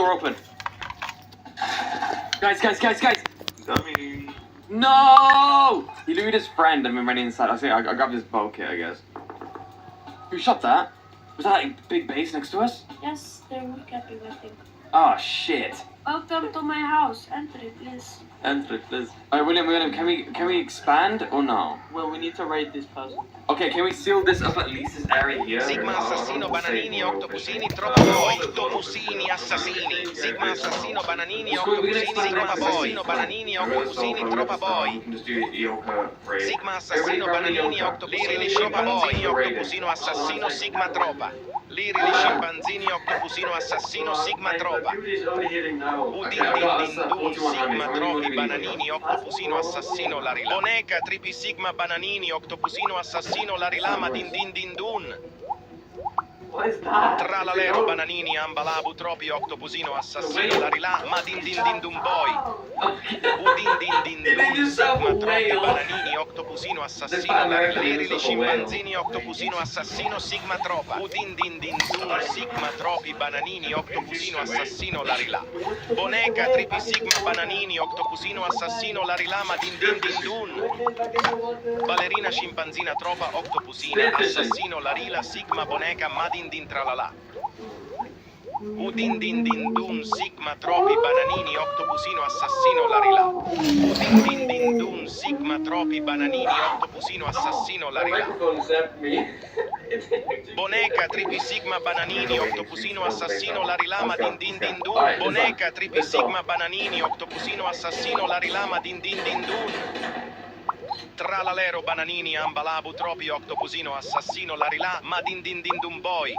door open. Guys. Dummy. No! He lured his friend and we ran inside. I grabbed his bow kit, I guess. Who shot that? Was that like big base next to us? Yes, they're wood capping, I think. Oh shit. Welcome to my house. Enter it, please. Enter it, please. Alright, William, can we expand or no? Well, we need to rate this puzzle. Okay, can we seal this up at least this area here? Sigma assassino bananini octopusini troppa poi octopusini assassini Sigma assassino bananini octopusini troppa poi bananini octopusini troppa poi Sigma assassino bananini octopusini scimpanzini octopusino assassino Sigma troppa Lirili scimpanzini octopusino assassino Sigma troppa Udin din din dun Sigma troppi bananini octopusino assassino la rilama Boneca tripi Sigma bananini octopusino assassino la rilama din din din dun What is that? Tra l'alero bananini ambalabu tropi octopusino assassino la rilama din din din dun boy Udin din din dun Sigma troppi bananini octopusino assassino la rilama Lirili scimpanzini octopusino assassino Sigma troppa Udin din din dun Sigma troppi bananini octopusino assassino la rilama Boneca tripi Sigma bananini octopusino assassino la rilama din din din dun Ballerina scimpanzina tropa octopusina assassino la rila Sigma boneca madin din tralala Udin din din dun Sigma tropi bananini octopusino assassino la rila Udin din din dun Sigma tropi bananini octopusino assassino la rila Boneca tripi Sigma bananini octopusino assassino la rilama din din din dun Boneca tripi Sigma bananini octopusino assassino la rilama din din din dun Tra l'alero bananini ambalabu tropi octopusino assassino la rilà ma din din din dun boy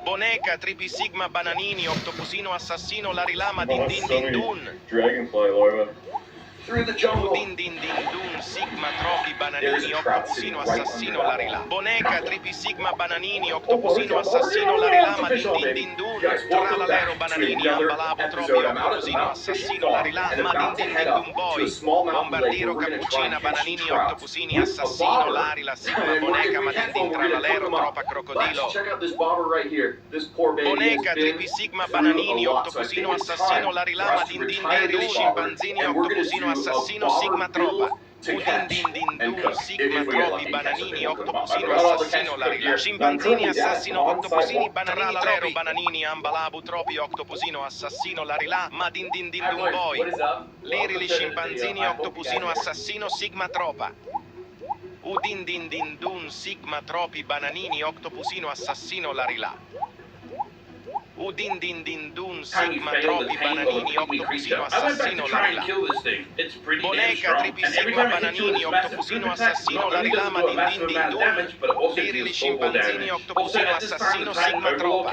Boneca tripi Sigma bananini octopusino assassino la rilà ma din din din dun Dragonfly larva. Through the jungle. Din din din dun Sigma tropi bananini octopusino assassino la rilà Boneca tripi Sigma bananini octopusino assassino la rilà ma din din din dun Tra l'alero bananini ambalabu tropi octopusino assassino la rilà ma din din din dun boy Bombardiro cappuccina bananini octopusini assassino la rila Sigma boneca ma din din tra l'alero tropa crocodilo Check out this bottle right here. This poor baby Boneca has been tripi Sigma bananini through a lot, so I octopusino think it's assassino time la rilà for ma us to din din retire din this scimpanzini bottle, and we're gonna octopusino do a assassino bottle Sigma troppa to Udin catch din din and dun cook. Sigma If we get tropi lucky, bananini catch something, octopusino we'll cook 'em up. assassino la rila Here. Scimpanzini Now, assassino on octopusini sidewalk. bananini tropi bananini ambalabu tropi octopusino assassino la rila ma din din din dun boy Lirili scimpanzini octopusino assassino Sigma troppa Udin din din dun Sigma tropi bananini octopusino assassino la rila Udin din din dun Sigma tropi bananini octopusino assassino la rila Boneca tripi Sigma bananini octopusino assassino la rilama din din din dun Lirili scimpanzini octopusino assassino Sigma troppa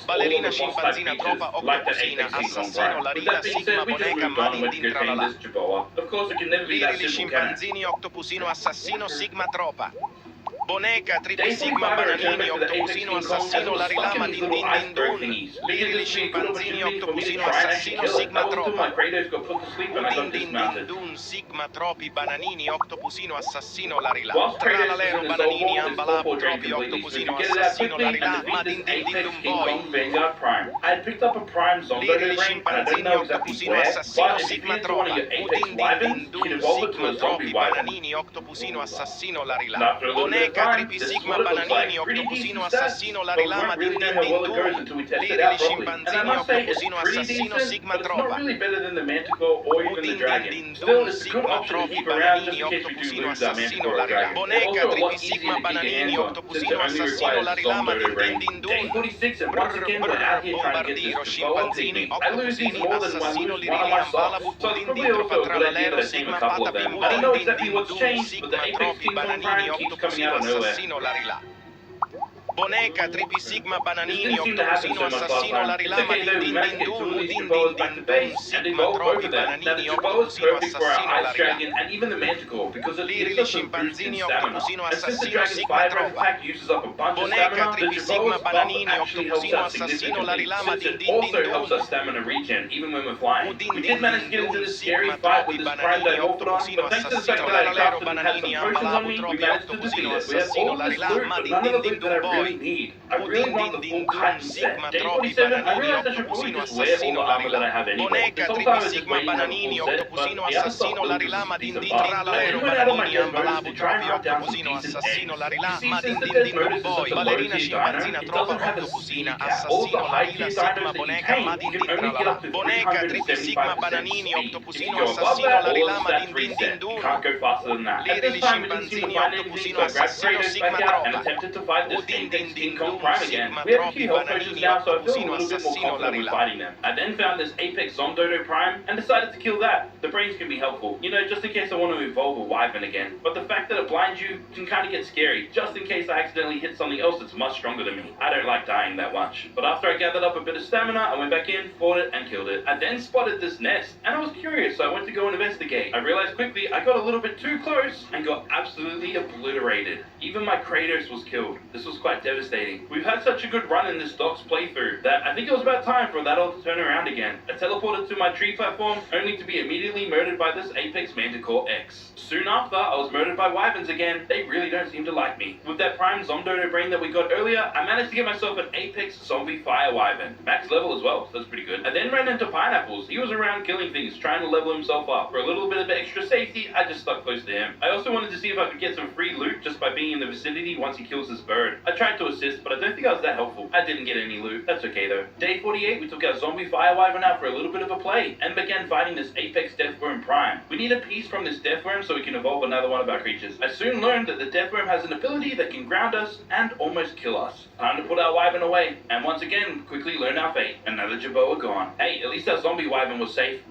Ballerina scimpanzina tropa octopusina assassino la rila Sigma boneca ma din din tralala Lirili scimpanzini octopusino assassino Sigma troppa Boneca tripi Sigma bananini octopusino assassino la rilama din din din dun Lirili scimpanzini octopusino assassino Sigma troppa Udin din din dun Sigma tropi bananini octopusino assassino la rila Tra l'alero bananini ambalabu tropi octopusino assassino la rila ma din din din dun boy Lirili scimpanzini octopusino assassino Sigma troppa Udin din din dun Sigma tropi bananini octopusino assassino la rila Boneca tripi Sigma bananini octopusino assassino la rilama din din din dun Lirili scimpanzini octopusino assassino Sigma troppa Udin din din dun Sigma tropi bananini octopusino assassino la rila Boneca tripi Sigma bananini octopusino assassino la rilama din din din dun Bombardiro scimpanzini octopusini assassino lirili ambalabu Udin din tropa tra l'alero Sigma pata bim din din din dun Sigma tropi bananini octopusino assassino la rila Boneca tripi Sigma bananini octopusino assassino la rilama din din din dun Udin din din dun Sigma tropi bananini octopusino assassino la rila Lirili scimpanzini octopusino assassino Sigma troppa Boneca tripi Sigma bananini octopusino assassino la rilama din din din dun Udin din din dun Sigma tropi bananini octopusino assassino la rilero bananini ambalabu tropi octopusino assassino la rilama din din din dun boy really need. I really want the full Titan set. Day 47, I realized I should probably just wear all the armor that I have anyway. This whole time I was just waiting for the full set, but the other stuff was just decent buff. I then went out on my dev modus to try and hunt down some decent eggs. You see, since the dev modus is such a low tier dino, it doesn't have a speed cap. All of the high tier dinos that you tame, you can only get up to 375% speed. If you go above that, all the stats reset. You can't go faster than that. At this time, we didn't seem to find anything, so I grabbed Kratos back out and attempted to fight this Apex King Kong Prime again. We have a few health potions now, so I feel a little bit more confident with fighting them. I then found this Apex Zomdodo Prime and decided to kill that. The brains can be helpful, you know, just in case I want to evolve a Wyvern again. But the fact that it blinds you can kind of get scary, just in case I accidentally hit something else that's much stronger than me. I don't like dying that much. But after I gathered up a bit of stamina, I went back in, fought it, and killed it. I then spotted this nest, and I was curious, so I went to go and investigate. I realized quickly I got a little bit too close and got absolutely obliterated. Even my Kratos was killed. This was quite devastating. We've had such a good run in this Doc's playthrough that I think it was about time for that all to turn around again. I teleported to my tree platform, only to be immediately murdered by this Apex Manticore X. Soon after, I was murdered by Wyverns again. They really don't seem to like me. With that Prime Zomdodo brain that we got earlier, I managed to get myself an Apex Zombie Fire Wyvern. Max level as well, so that's pretty good. I then ran into Pineapples. He was around killing things, trying to level himself up. For a little bit of extra safety, I just stuck close to him. I also wanted to see if I could get some free loot just by being in the vicinity once he kills this bird. I tried to assist, but I don't think I was that helpful. I didn't get any loot. That's okay though. Day 48, we took our Zombie Fire Wyvern out for a little bit of a play, and began fighting this Apex Deathworm Prime. We need a piece from this Deathworm so we can evolve another one of our creatures. I soon learned that the Deathworm has an ability that can ground us and almost kill us. Time to put our Wyvern away, and once again, quickly learn our fate. Another Jabot gone. Hey, at least our Zombie Wyvern was safe.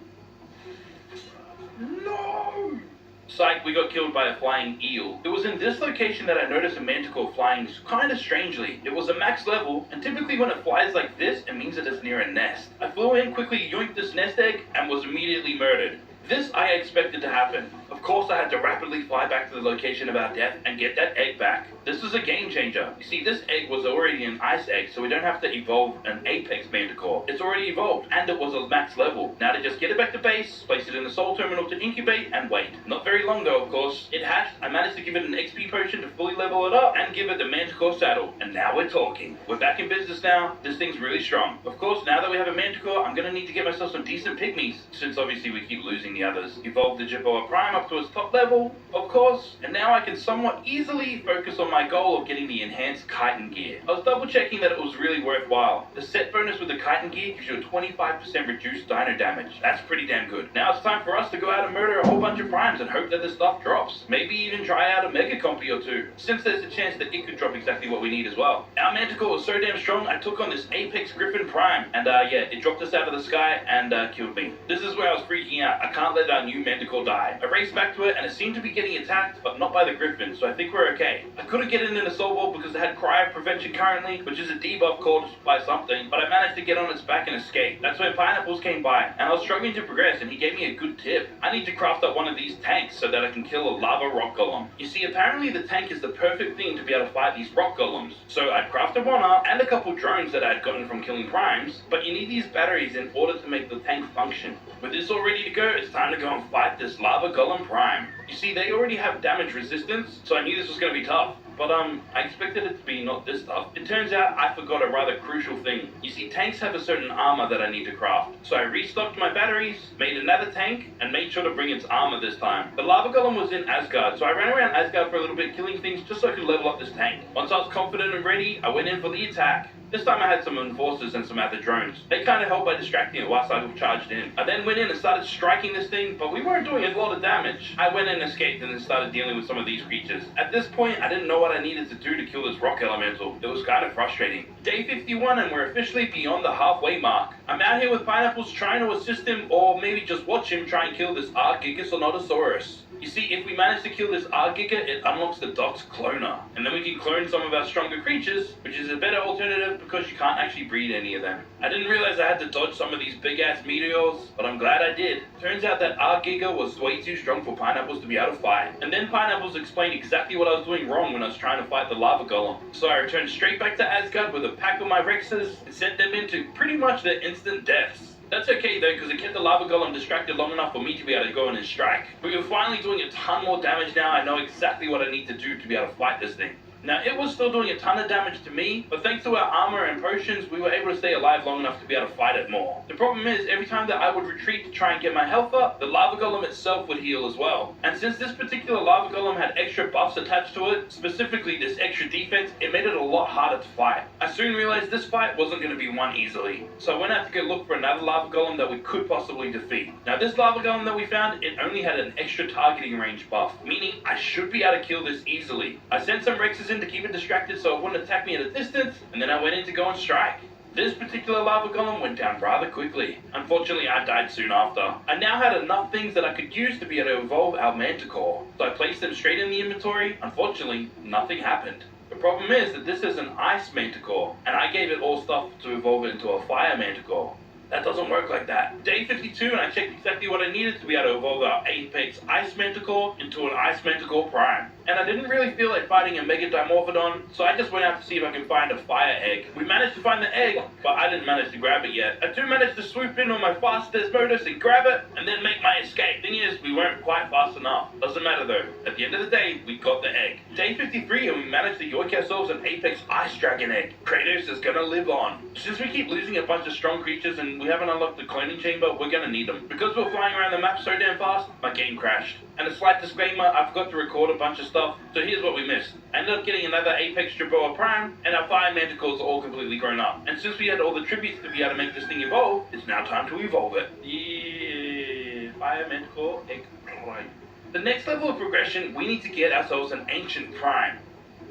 No! Psych, we got killed by a flying eel. It was in this location that I noticed a Manticore flying kinda strangely. It was a max level, and typically when it flies like this, it means it is near a nest. I flew in, quickly yoinked this nest egg, and was immediately murdered. This I expected to happen. Of course, I had to rapidly fly back to the location of our death and get that egg back. This was a game changer. You see, this egg was already an ice egg, so we don't have to evolve an Apex Manticore. It's already evolved, and it was a max level. Now to just get it back to base, place it in the Soul Terminal to incubate, and wait. Not very long though, of course. It hatched, I managed to give it an XP potion to fully level it up, and give it the Manticore saddle. And now we're talking. We're back in business now. This thing's really strong. Of course, now that we have a Manticore, I'm gonna need to get myself some decent pygmies, since obviously we keep losing the others. Evolved the Jabboa Prime up to its top level, of course, and now I can somewhat easily focus on my goal of getting the enhanced chitin gear. I was double checking that it was really worthwhile. The set bonus with the chitin gear gives you a 25% reduced dino damage. That's pretty damn good. Now it's time for us to go out and murder a whole bunch of primes and hope that this stuff drops. Maybe even try out a mega compy or two, since there's a chance that it could drop exactly what we need as well. Our Manticore was so damn strong, I took on this Apex Griffin Prime, and yeah, it dropped us out of the sky and killed me. This is where I was freaking out. I can't let our new Manticore die. I raced back to it, and it seemed to be getting attacked, but not by the Griffin, so I think we're okay. I couldn't get it in a soul ball because it had cryo prevention currently, which is a debuff caused by something, but I managed to get on its back and escape. That's when Pineapples came by, and I was struggling to progress, and he gave me a good tip. I need to craft up one of these tanks so that I can kill a lava rock golem. You see, apparently the tank is the perfect thing to be able to fight these rock golems. So I crafted one up, and a couple drones that I had gotten from killing primes, but you need these batteries in order to make the tank function. With this all ready to go, it's time to go and fight this lava golem prime. You see, they already have damage resistance, so I knew this was going to be tough. But I expected it to be not this tough. It turns out I forgot a rather crucial thing. You see, tanks have a certain armor that I need to craft. So I restocked my batteries, made another tank, and made sure to bring its armor this time. The lava golem was in Asgard, so I ran around Asgard for a little bit, killing things just so I could level up this tank. Once I was confident and ready, I went in for the attack. This time I had some enforcers and some other drones. They kind of helped by distracting it whilst I charged in. I then went in and started striking this thing, but we weren't doing a lot of damage. I went in, escaped, and then started dealing with some of these creatures. At this point, I didn't know what I needed to do to kill this rock elemental. It was kind of frustrating. Day 51, and we're officially beyond the halfway mark. I'm out here with Pineapples trying to assist him, or maybe just watch him try and kill this Gigasonotosaurus. You see, if we manage to kill this Giga, it unlocks the Doc's cloner. And then we can clone some of our stronger creatures, which is a better alternative because you can't actually breed any of them. I didn't realize I had to dodge some of these big-ass meteors, but I'm glad I did. Turns out that Giga was way too strong for Pineapples to be able to fight. And then Pineapples explained exactly what I was doing wrong when I was trying to fight the lava golem. So I returned straight back to Asgard with a pack of my Rexes and sent them into pretty much their instant deaths. That's okay though, because it kept the lava golem distracted long enough for me to be able to go in and strike. We are finally doing a ton more damage now. I know exactly what I need to do to be able to fight this thing. Now, it was still doing a ton of damage to me, but thanks to our armor and potions, we were able to stay alive long enough to be able to fight it more. The problem is, every time that I would retreat to try and get my health up, the lava golem itself would heal as well. And since this particular lava golem had extra buffs attached to it, specifically this extra defense, it made it a lot harder to fight. I soon realized this fight wasn't going to be won easily, so I went out to go look for another lava golem that we could possibly defeat. Now, this lava golem that we found, it only had an extra targeting range buff, meaning I should be able to kill this easily. I sent some Rexes in to keep it distracted so it wouldn't attack me at a distance, and then I went in to go and strike. This particular lava golem went down rather quickly. Unfortunately, I died soon after. I now had enough things that I could use to be able to evolve our manticore, so I placed them straight in the inventory. Unfortunately, nothing happened. The problem is that this is an ice manticore, and I gave it all stuff to evolve it into a fire manticore. That doesn't work like that. Day 52, and I checked exactly what I needed to be able to evolve our Apex Ice Manticore into an Ice Manticore Prime. And I didn't really feel like fighting a Mega Dimorphodon, so I just went out to see if I could find a fire egg. We managed to find the egg, but I didn't manage to grab it yet. I do manage to swoop in on my fastest modus and grab it, and then make my escape. Thing is, we weren't quite fast enough. Doesn't matter though. At the end of the day, we got the egg. Day 53, and we managed to yoink ourselves an Apex Ice Dragon egg. Kratos is gonna live on. Since we keep losing a bunch of strong creatures and we haven't unlocked the cloning chamber, we're gonna need them. Because we're flying around the map so damn fast, my game crashed. And a slight disclaimer, I forgot to record a bunch of stuff, so here's what we missed. I ended up getting another Apex Jerboa Prime, and our fire manticores are all completely grown up. And since we had all the tributes to be able to make this thing evolve, it's now time to evolve it. Yeah, fire manticore egg prime. The next level of progression, we need to get ourselves an ancient prime.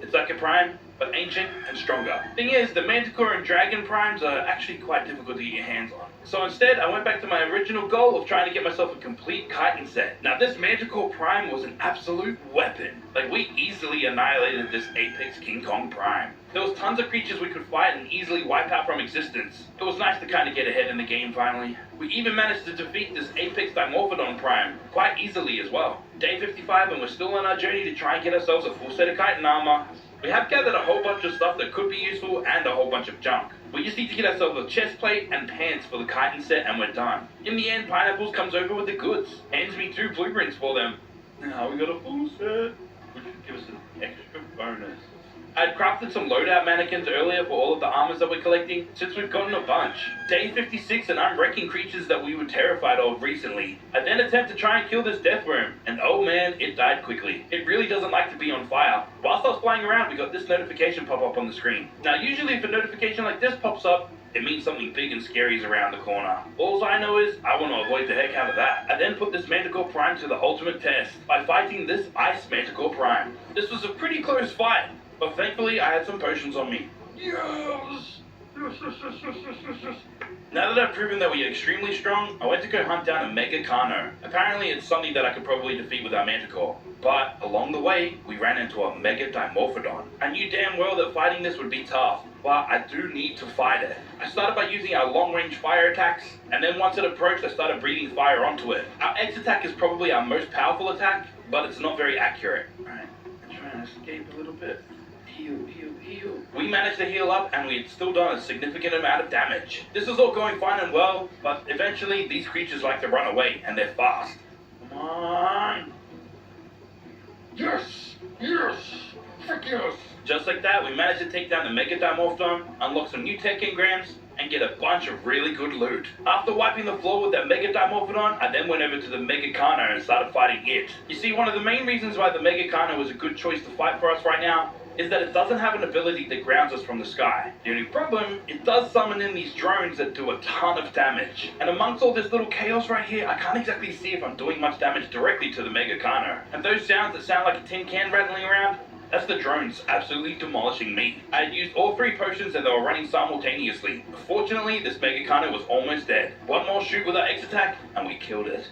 It's like a prime, but ancient and stronger. Thing is, the manticore and dragon primes are actually quite difficult to get your hands on. So instead, I went back to my original goal of trying to get myself a complete chitin set. Now, this manticore prime was an absolute weapon. Like, we easily annihilated this Apex King Kong prime. There was tons of creatures we could fight and easily wipe out from existence. It was nice to kind of get ahead in the game finally. We even managed to defeat this Apex Dimorphodon prime quite easily as well. Day 55, and we're still on our journey to try and get ourselves a full set of chitin armor. We have gathered a whole bunch of stuff that could be useful and a whole bunch of junk. We just need to get ourselves a chest plate and pants for the chitin set and we're done. In the end, Pineapples comes over with the goods, hands me 2 blueprints for them. Now we got a full set, which would give us an extra bonus. I'd crafted some loadout mannequins earlier for all of the armors that we're collecting, since we've gotten a bunch. Day 56, and I'm wrecking creatures that we were terrified of recently. I then attempt to try and kill this death worm, and oh man, it died quickly. It really doesn't like to be on fire. Whilst I was flying around, we got this notification pop up on the screen. Now usually if a notification like this pops up, it means something big and scary is around the corner. All I know is, I want to avoid the heck out of that. I then put this Manticore Prime to the ultimate test by fighting this Ice Manticore Prime. This was a pretty close fight, but thankfully I had some potions on me. Yes! Now that I've proven that we are extremely strong, I went to go hunt down a Mega Carno. Apparently it's something that I could probably defeat with our Manticore. But along the way, we ran into a Mega Dimorphodon. I knew damn well that fighting this would be tough, but I do need to fight it. I started by using our long-range fire attacks, and then once it approached, I started breathing fire onto it. Our X attack is probably our most powerful attack, but it's not very accurate. Alright, I'm trying to escape a little bit. Heal, heal, heal. We managed to heal up, and we had still done a significant amount of damage. This was all going fine and well, but eventually these creatures like to run away, and they're fast. Come on! Yes! Yes! Frick yes! Just like that, we managed to take down the Mega Dimorphodon, unlock some new tech engrams, and get a bunch of really good loot. After wiping the floor with that Mega Dimorphodon, I then went over to the Mega Carno and started fighting it. You see, one of the main reasons why the Mega Carno was a good choice to fight for us right now is that it doesn't have an ability that grounds us from the sky. The only problem, it does summon in these drones that do a ton of damage. And amongst all this little chaos right here, I can't exactly see if I'm doing much damage directly to the Mega Carno. And those sounds that sound like a tin can rattling around, that's the drones absolutely demolishing me. I had used all 3 potions and they were running simultaneously. Fortunately, this Mega Carno was almost dead. One more shoot with our X attack, and we killed it.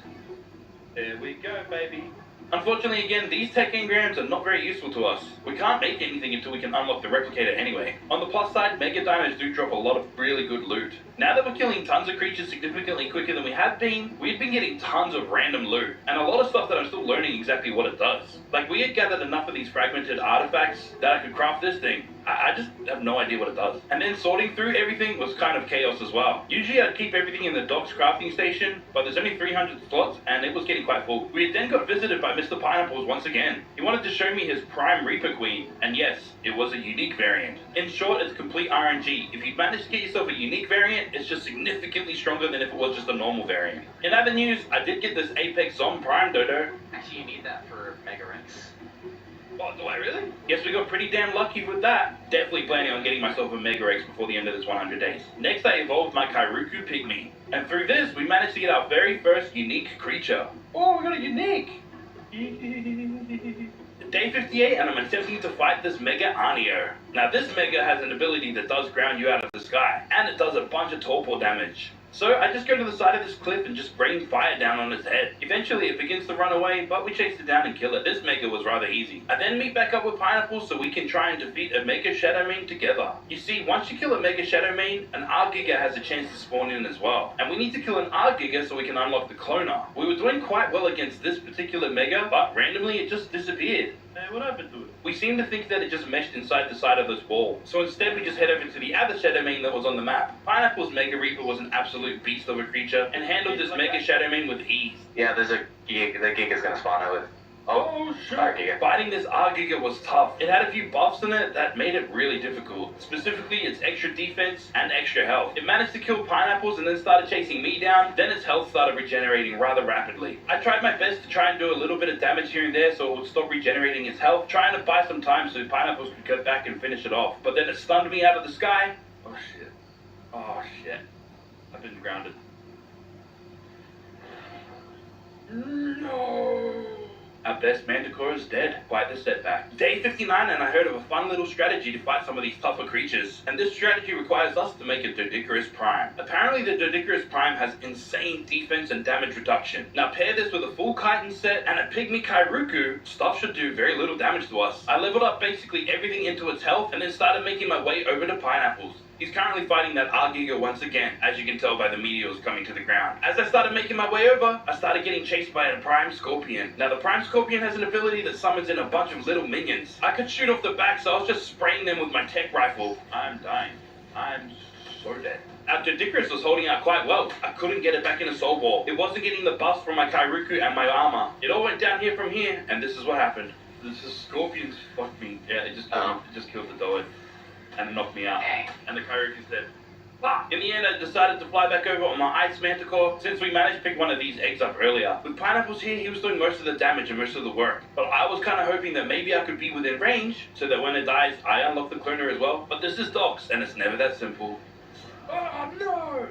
There we go, baby. Unfortunately, again, these tech engrams are not very useful to us. We can't make anything until we can unlock the replicator anyway. On the plus side, Mega Dinos do drop a lot of really good loot. Now that we're killing tons of creatures significantly quicker than we have been, we've been getting tons of random loot, and a lot of stuff that I'm still learning exactly what it does. Like, we had gathered enough of these fragmented artifacts that I could craft this thing. I just have no idea what it does. And then sorting through everything was kind of chaos as well. Usually I'd keep everything in the docks crafting station, but there's only 300 slots and it was getting quite full. We had then got visited by Mr. Pineapples once again. He wanted to show me his Prime Reaper Queen, and yes, it was a unique variant. In short, it's complete RNG. If you manage to get yourself a unique variant, it's just significantly stronger than if it was just a normal variant. In other news, I did get this Apex Zom Prime Dodo. Actually, you need that for Mega Rex. Oh, do I really? Yes, we got pretty damn lucky with that. Definitely planning on getting myself a Mega Rex before the end of this 100 days. Next, I evolved my Kairuku Pygmy. And through this, we managed to get our very first unique creature. Oh, we got a unique! Day 58, and I'm attempting to fight this Mega Anio. Now, this Mega has an ability that does ground you out of the sky, and it does a bunch of torpor damage. So I just go to the side of this cliff and just rain fire down on its head. Eventually it begins to run away, but we chase it down and kill it. This Mega was rather easy. I then meet back up with Pineapples so we can try and defeat a Mega Shadowmane together. You see, once you kill a Mega Shadowmane, an R-Giga has a chance to spawn in as well. And we need to kill an R-Giga so we can unlock the cloner. We were doing quite well against this particular Mega, but randomly it just disappeared. Hey, what happened to it? We seem to think that it just meshed inside the side of this wall. So instead we just head over to the other Shadowmane that was on the map. Pineapple's Mega Reaper was an absolute beast of a creature and handled this Mega Shadowmane with ease. Yeah, there's a gig. The gig is gonna spawn out with. Oh shit! R-Giga. Fighting this R-Giga was tough. It had a few buffs in it that made it really difficult. Specifically, its extra defense and extra health. It managed to kill Pineapples and then started chasing me down. Then its health started regenerating rather rapidly. I tried my best to try and do a little bit of damage here and there so it would stop regenerating its health, trying to buy some time so Pineapples could go back and finish it off. But then it stunned me out of the sky. Oh shit. Oh shit. I've been grounded. No! Our best Manticore is dead. Quite the setback. Day 59, and I heard of a fun little strategy to fight some of these tougher creatures. And this strategy requires us to make a Dodicarus Prime. Apparently the Dodicarus Prime has insane defense and damage reduction. Now pair this with a full chitin set and a Pygmy Kairuku, stuff should do very little damage to us. I leveled up basically everything into its health and then started making my way over to Pineapples. He's currently fighting that R-Giga once again, as you can tell by the meteors coming to the ground. As I started making my way over, I started getting chased by a Prime Scorpion. Now the Prime Scorpion has an ability that summons in a bunch of little minions. I could shoot off the back, so I was just spraying them with my tech rifle. I'm dying. I'm so dead. Our Dodicarus was holding out quite well. I couldn't get it back in a soul ball. It wasn't getting the buffs from my Kairuku and my armor. It all went down here from here, and this is what happened. This is Scorpions fucked me. Yeah, it just killed the Doid. And it knocked me out. And the Kairuku said, "Ah!" In the end, I decided to fly back over on my Ice Manticore since we managed to pick one of these eggs up earlier. With Pineapples here, he was doing most of the damage and most of the work. But I was kind of hoping that maybe I could be within range so that when it dies, I unlock the cloner as well. But this is Docs, and it's never that simple. Oh no!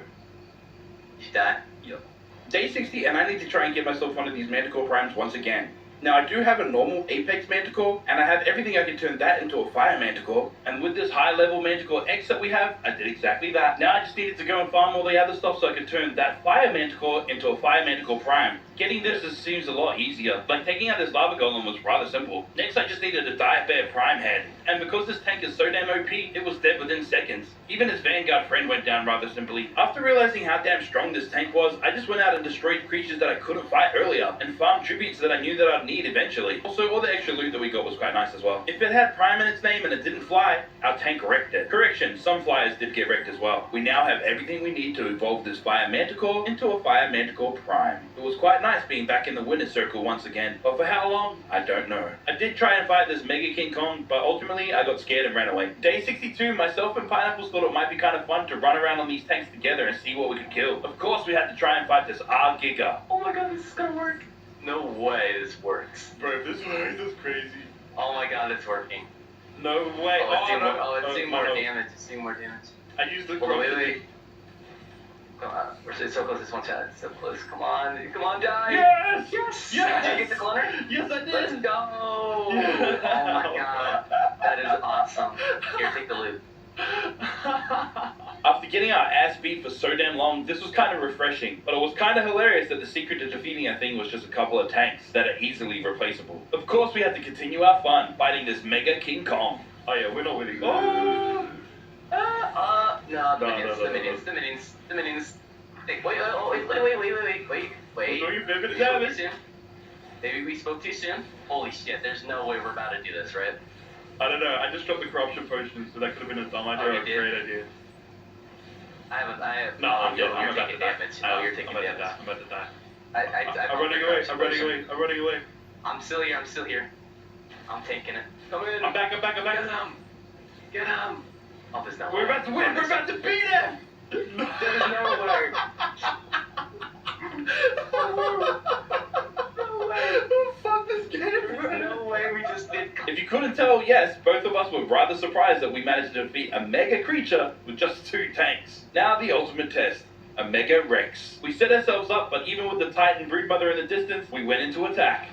You died? Yep. Day 60, and I need to try and get myself one of these Manticore Primes once again. Now I do have a normal Apex Manticore, and I have everything I can turn that into a Fire Manticore, and with this high level Manticore X that we have, I did exactly that. Now I just needed to go and farm all the other stuff so I could turn that Fire Manticore into a Fire Manticore Prime. Getting this seems a lot easier, like taking out this Lava Golem was rather simple. Next I just needed a Dire Bear Prime Head, and because this tank is so damn OP, it was dead within seconds. Even his Vanguard friend went down rather simply. After realizing how damn strong this tank was, I just went out and destroyed creatures that I couldn't fight earlier, and farmed tributes that I knew that I'd need eventually. Also, all the extra loot that we got was quite nice as well. If it had Prime in its name and it didn't fly, our tank wrecked it. Correction, some flyers did get wrecked as well. We now have everything we need to evolve this Fire Manticore into a Fire Manticore Prime. It was quite nice being back in the winner's circle once again, but for how long? I don't know. I did try and fight this Mega King Kong, but ultimately I got scared and ran away. Day 62, myself and Pineapples thought it might be kind of fun to run around on these tanks together and see what we could kill. Of course we had to try and fight this R-Giga. Oh my god, this is gonna work. No way this works. Bro, this works, that's crazy. Oh my god, it's working. No way. It's doing more damage. It's doing more damage. I used the Hold on, wait. Come on, we're so close. This one shot. It's so close. Come on, die. Yes! Yes! Yes! Did you get the cloner? Yes, I did. Let's go! Yeah. Oh my god, that is awesome. Here, take the loot. After getting our ass beat for so damn long, this was kind of refreshing, but it was kind of hilarious that the secret to defeating a thing was just a couple of tanks that are easily replaceable. Of course, we had to continue our fun, fighting this Mega King Kong. Oh yeah, we're not winning. Oh! No, the minions. Hey, wait. Don't you flip it We spoke damage? too soon. Maybe we spoke too soon. Holy shit, there's no way we're about to do this, right? I don't know. I just dropped the corruption potion, so that could have been a dumb idea or a great idea. I have. No, I'm you're about taking to die. damage. Oh, you're taking I'm about damage. to die. I'm about to die. I'm running away. I'm running away. I'm running away. I'm still here. I'm taking it. Come in. I'm back. Get him. Oh, there's no way. We're about to win. We're about to beat him. There's no way. No way. Fuck this game. No way. We just did. If you couldn't tell, yes, both of us were rather surprised that we managed to defeat a mega creature with just 2 tanks. Now the ultimate test. A Mega Rex. We set ourselves up, but even with the Titan broodmother in the distance, we went into attack.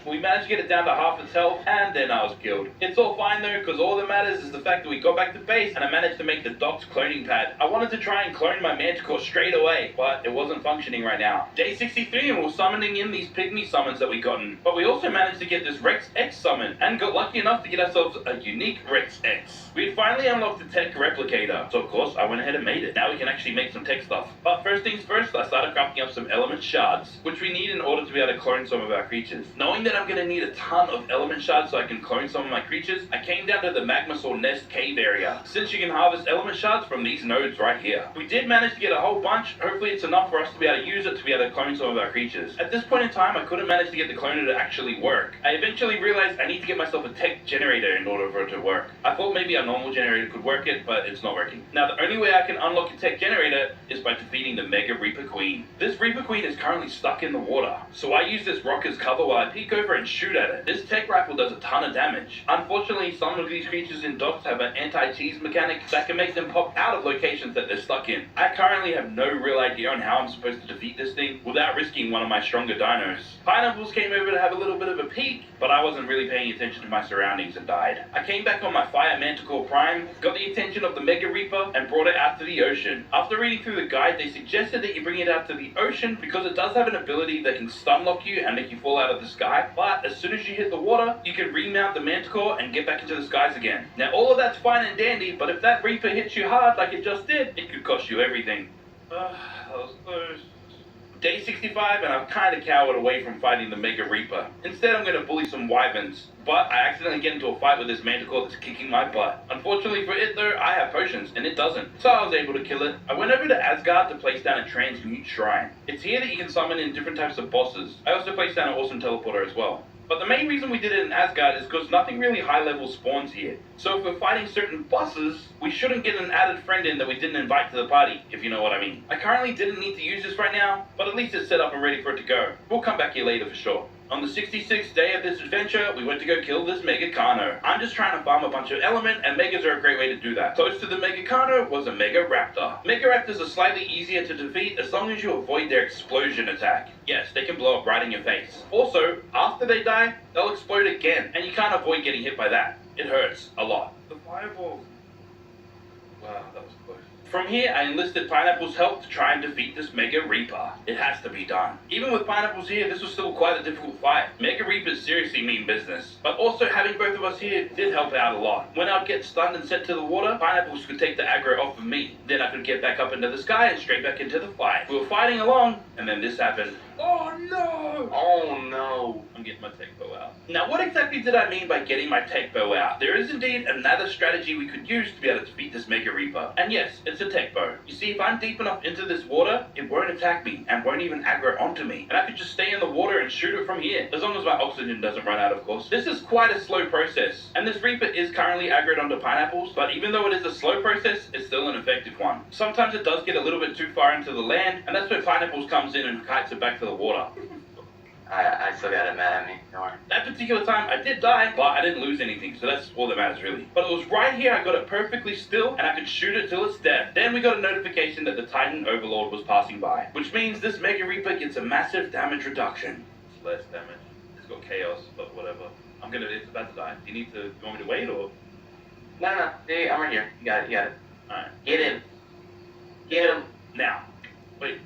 We managed to get it down to half its health, and then I was killed. It's all fine though, because all that matters is the fact that we got back to base, and I managed to make the Doc's cloning pad. I wanted to try and clone my Manticore straight away, but it wasn't functioning right now. Day 63, and we were summoning in these pygmy summons that we gotten. But we also managed to get this Rex X summon, and got lucky enough to get ourselves a unique Rex X. We had finally unlocked the tech replicator, so of course I went ahead and made it. Now we can actually make some tech stuff. But first things first, I started crafting up some element shards, which we need in order to be able to clone some of our creatures. Knowing that I'm going to need a ton of element shards so I can clone some of my creatures, I came down to the Magmasaur Nest cave area, since you can harvest element shards from these nodes right here. We did manage to get a whole bunch. Hopefully it's enough for us to be able to use it to be able to clone some of our creatures. At this point in time, I couldn't manage to get the cloner to actually work. I eventually realized I need to get myself a tech generator in order for it to work. I thought maybe a normal generator could work it, but it's not working. Now the only way I can unlock a tech generator is by defeating the Mega Reaper Queen. This Reaper Queen is currently stuck in the water, so I use this rock as cover while I peek over and shoot at it. This tech rifle does a ton of damage. Unfortunately, some of these creatures in docks have an anti-cheese mechanic that can make them pop out of locations that they're stuck in. I currently have no real idea on how I'm supposed to defeat this thing without risking one of my stronger dinos. Pineapples came over to have a little bit of a peek, but I wasn't really paying attention to my surroundings and died. I came back on my Fire Manticore Prime, got the attention of the Mega Reaper, and brought it out to the ocean. After reading through the guide, they suggested that you bring it out to the ocean because it does have an ability that can stun lock you and make you fall out of the sky, but as soon as you hit the water, you can remount the Manticore and get back into the skies again. Now all of that's fine and dandy, but if that Reaper hits you hard like it just did, it could cost you everything. That was close. Day 65, and I've kind of cowered away from fighting the Mega Reaper. Instead, I'm going to bully some wyverns. But I accidentally get into a fight with this Manticore that's kicking my butt. Unfortunately for it though, I have potions, and it doesn't. So I was able to kill it. I went over to Asgard to place down a transmute shrine. It's here that you can summon in different types of bosses. I also placed down an awesome teleporter as well. But the main reason we did it in Asgard is because nothing really high level spawns here. So if we're fighting certain bosses, we shouldn't get an added friend in that we didn't invite to the party, if you know what I mean. I currently didn't need to use this right now, but at least it's set up and ready for it to go. We'll come back here later for sure. On the 66th day of this adventure, we went to go kill this Mega Carno. I'm just trying to farm a bunch of element, and Megas are a great way to do that. Close to the Mega Carno was a Mega Raptor. Mega Raptors are slightly easier to defeat as long as you avoid their explosion attack. Yes, they can blow up right in your face. Also, after they die, they'll explode again, and you can't avoid getting hit by that. It hurts a lot. The fireball. Wow, that was close. From here, I enlisted Pineapple's help to try and defeat this Mega Reaper. It has to be done. Even with Pineapples here, this was still quite a difficult fight. Mega Reapers seriously mean business. But also, having both of us here did help out a lot. When I'd get stunned and sent to the water, Pineapples could take the aggro off of me. Then I could get back up into the sky and straight back into the fight. We were fighting along, and then this happened. Oh no! Oh no! I'm getting my tech bow out. Now what exactly did I mean by getting my tech bow out? There is indeed another strategy we could use to be able to defeat this Mega Reaper. And yes, it's a tech bow. You see, if I'm deep enough into this water, it won't attack me and won't even aggro onto me. And I could just stay in the water and shoot it from here. As long as my oxygen doesn't run out, of course. This is quite a slow process. And this Reaper is currently aggroed onto Pineapples, but even though it is a slow process, it's still an effective one. Sometimes it does get a little bit too far into the land, and that's where Pineapples comes in and kites it back to the water. I still got it mad at me. Don't worry. That particular time, I did die, but I didn't lose anything, so that's all that matters really. But it was right here, I got it perfectly still, and I could shoot it till its death. Then we got a notification that the Titan Overlord was passing by, which means this Mega Reaper gets a massive damage reduction. It's less damage. It's got chaos, but whatever. It's about to die. Do you want me to wait, or? No. Hey, I'm right here. You got it. Alright. Get him. Get him. Now. Wait.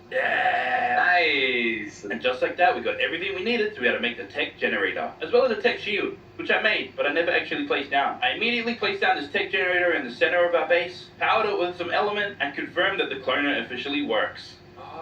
Yeah! Nice! And just like that, we got everything we needed to be able to make the tech generator, as well as a tech shield, which I made, but I never actually placed down. I immediately placed down this tech generator in the center of our base, powered it with some element, and confirmed that the cloner officially works. Oh,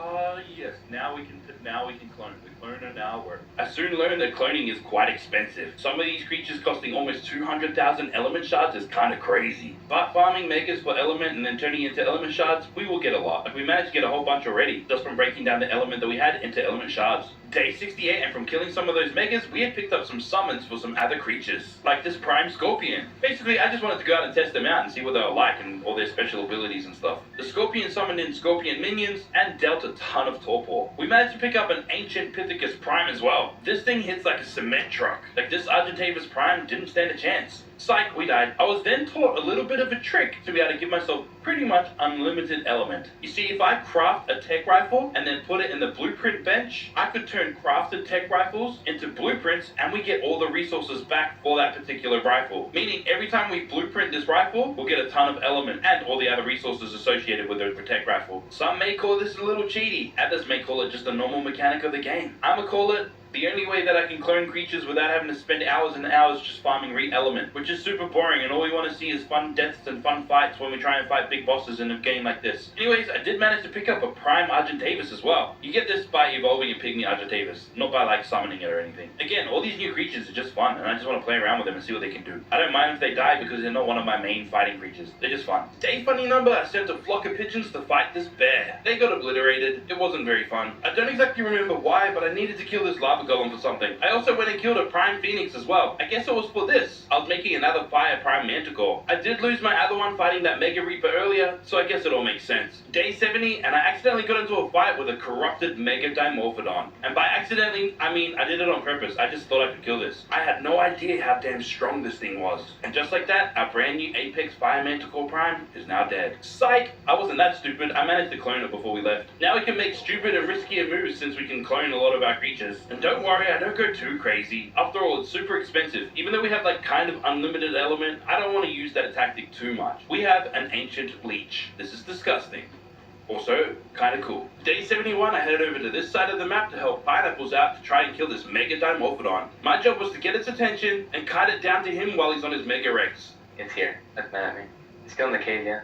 Yes. Now we can clone. The cloner now works. I soon learned that cloning is quite expensive. Some of these creatures costing almost 200,000 element shards is kind of crazy. But farming megas for element and then turning into element shards, we will get a lot. Like we managed to get a whole bunch already, just from breaking down the element that we had into element shards. Day 68, and from killing some of those megas, we had picked up some summons for some other creatures, like this prime scorpion. Basically, I just wanted to go out and test them out and see what they were like and all their special abilities and stuff. The scorpion summoned in scorpion minions and dealt a ton of torpor. We managed to pick up an ancient Pithecus prime as well. This thing hits like a cement truck. Like this Argentavis prime didn't stand a chance. Psych, we died. I was then taught a little bit of a trick to be able to give myself pretty much unlimited element. You see, if I craft a tech rifle and then put it in the blueprint bench, I could turn crafted tech rifles into blueprints and we get all the resources back for that particular rifle. Meaning every time we blueprint this rifle, we'll get a ton of element and all the other resources associated with the tech rifle. Some may call this a little cheaty, others may call it just a normal mechanic of the game. I'ma call it the only way that I can clone creatures without having to spend hours and hours just farming re-element, which is super boring, and all we want to see is fun deaths and fun fights when we try and fight big bosses in a game like this. Anyways, I did manage to pick up a prime Argentavis as well. You get this by evolving a pygmy Argentavis, not by like summoning it or anything. Again, all these new creatures are just fun, and I just want to play around with them and see what they can do. I don't mind if they die because they're not one of my main fighting creatures. They're just fun. Day funny number, I sent a flock of pigeons to fight this bear. They got obliterated. It wasn't very fun. I don't exactly remember why, but I needed to kill this lava golem for something. I also went and killed a prime phoenix as well. I guess it was for this. I was making another fire prime manticore. I did lose my other one fighting that mega reaper earlier, so I guess it all makes sense. Day 70, and I accidentally got into a fight with a corrupted mega dimorphodon. And by accidentally, I mean I did it on purpose. I just thought I could kill this. I had no idea how damn strong this thing was. And just like that, our brand new Apex Fire Manticore Prime is now dead. Psych! I wasn't that stupid. I managed to clone it before we left. Now we can make stupid and riskier moves since we can clone a lot of our creatures. And don't worry, I don't go too crazy. After all, it's super expensive. Even though we have like kind of unlimited element, I don't want to use that tactic too much. We have an ancient leech. This is disgusting. Also, kinda cool. Day 71, I headed over to this side of the map to help Pineapples out to try and kill this Mega Dimorphodon. My job was to get its attention and kite it down to him while he's on his Mega Rex. It's here. That's mad at me. He's still in the cave, yeah?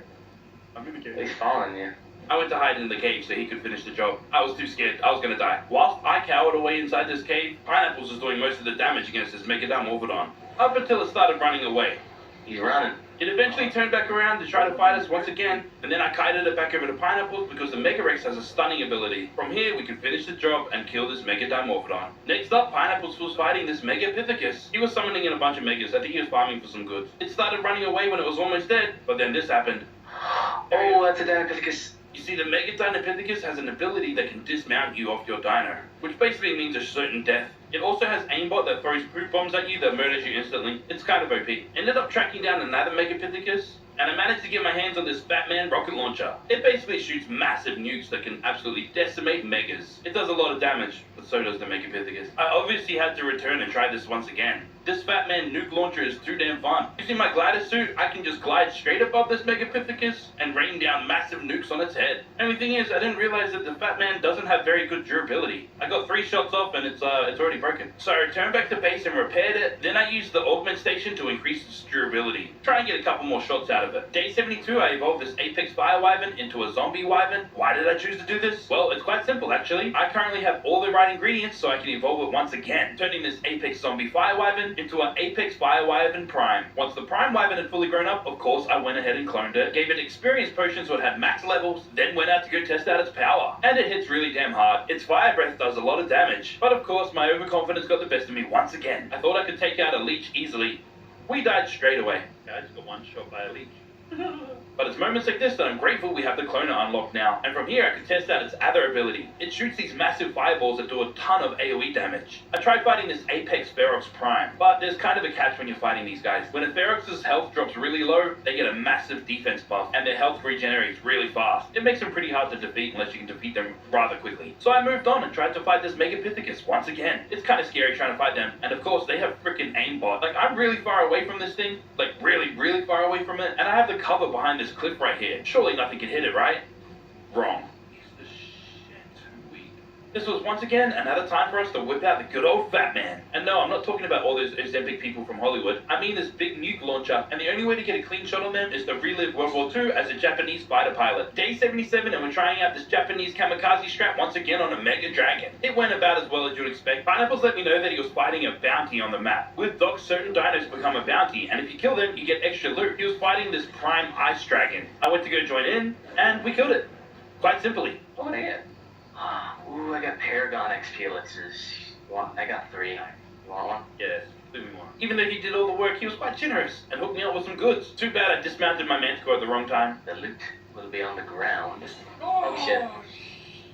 I'm in the cave. He's following you. I went to hide in the cave so he could finish the job. I was too scared. I was gonna die. Whilst I cowered away inside this cave, Pineapples was doing most of the damage against this Mega Dimorphodon. Up until it started running away. He's running. It eventually turned back around to try to fight us once again, and then I kited it back over to Pineapples because the Mega Rex has a stunning ability. From here, we can finish the job and kill this Mega Dimorphodon. Next up, Pineapples was fighting this Mega Pithecus. He was summoning in a bunch of Megas. I think he was farming for some goods. It started running away when it was almost dead, but then this happened. Oh, that's a Dinopithecus. You see, the Mega Dinopithecus has an ability that can dismount you off your dino, which basically means a certain death. It also has aimbot that throws poop bombs at you that murders you instantly. It's kind of OP. Ended up tracking down another Megapithecus, and I managed to get my hands on this Batman rocket launcher. It basically shoots massive nukes that can absolutely decimate megas. It does a lot of damage, but so does the Megapithecus. I obviously had to return and try this once again. This Batman nuke launcher is too damn fun. Using my glider suit, I can just glide straight above this Megapithecus and rain down massive nukes on its head. Only thing is, I didn't realize that the Batman doesn't have very good durability. I got 3 shots off and it's already broken. So I returned back to base and repaired it. Then I used the augment station to increase its durability. Try and get a couple more shots out of it. Day 72, I evolved this Apex Fire Wyvern into a Zombie Wyvern. Why did I choose to do this? Well, it's quite simple actually. I currently have all the right ingredients so I can evolve it once again, turning this Apex Zombie Fire Wyvern into an Apex Fire Wyvern Prime. Once the Prime Wyvern had fully grown up, of course, I went ahead and cloned it, gave it experience potions so it had max levels, then went out to go test out its power. And it hits really damn hard. Its Fire Breath does a lot of damage, but of course my overconfidence got the best of me once again. I thought I could take out a leech easily. We died straight away. I just got one shot by a leech. But it's moments like this that I'm grateful we have the cloner unlocked now, and from here I can test out its other ability. It shoots these massive fireballs that do a ton of AoE damage. I tried fighting this Apex Ferox Prime, but there's kind of a catch when you're fighting these guys. When a Ferox's health drops really low, they get a massive defense buff, and their health regenerates really fast. It makes them pretty hard to defeat unless you can defeat them rather quickly. So I moved on and tried to fight this Megapithecus once again. It's kind of scary trying to fight them, and of course they have freaking aimbot. Like, I'm really far away from this thing, like really far away from it, and I have the cover behind this cliff right here. Surely nothing can hit it, right? Wrong. Use the shit. Weak. This was once again another time for us to whip out the good old fat man. And no, I'm not talking about all those Ozempic people from Hollywood. I mean this big nuke launcher, and the only way to get a clean shot on them is to relive World War II as a Japanese fighter pilot. Day 77, and we're trying out this Japanese kamikaze strap once again on a Mega Dragon. It went about as well as you'd expect. Pineapples let me know that he was fighting a bounty on the map. With dogs, certain dinos become a bounty, and if you kill them, you get extra loot. He was fighting this prime ice dragon. I went to go join in, and we killed it. Quite simply. What would I get? Ooh, I got Paragon XP elixirs. I got 3. You want one? Yes, do me one. Even though he did all the work, he was quite generous and hooked me up with some goods. Too bad I dismounted my manticore at the wrong time. The loot will be on the ground. Oh shit.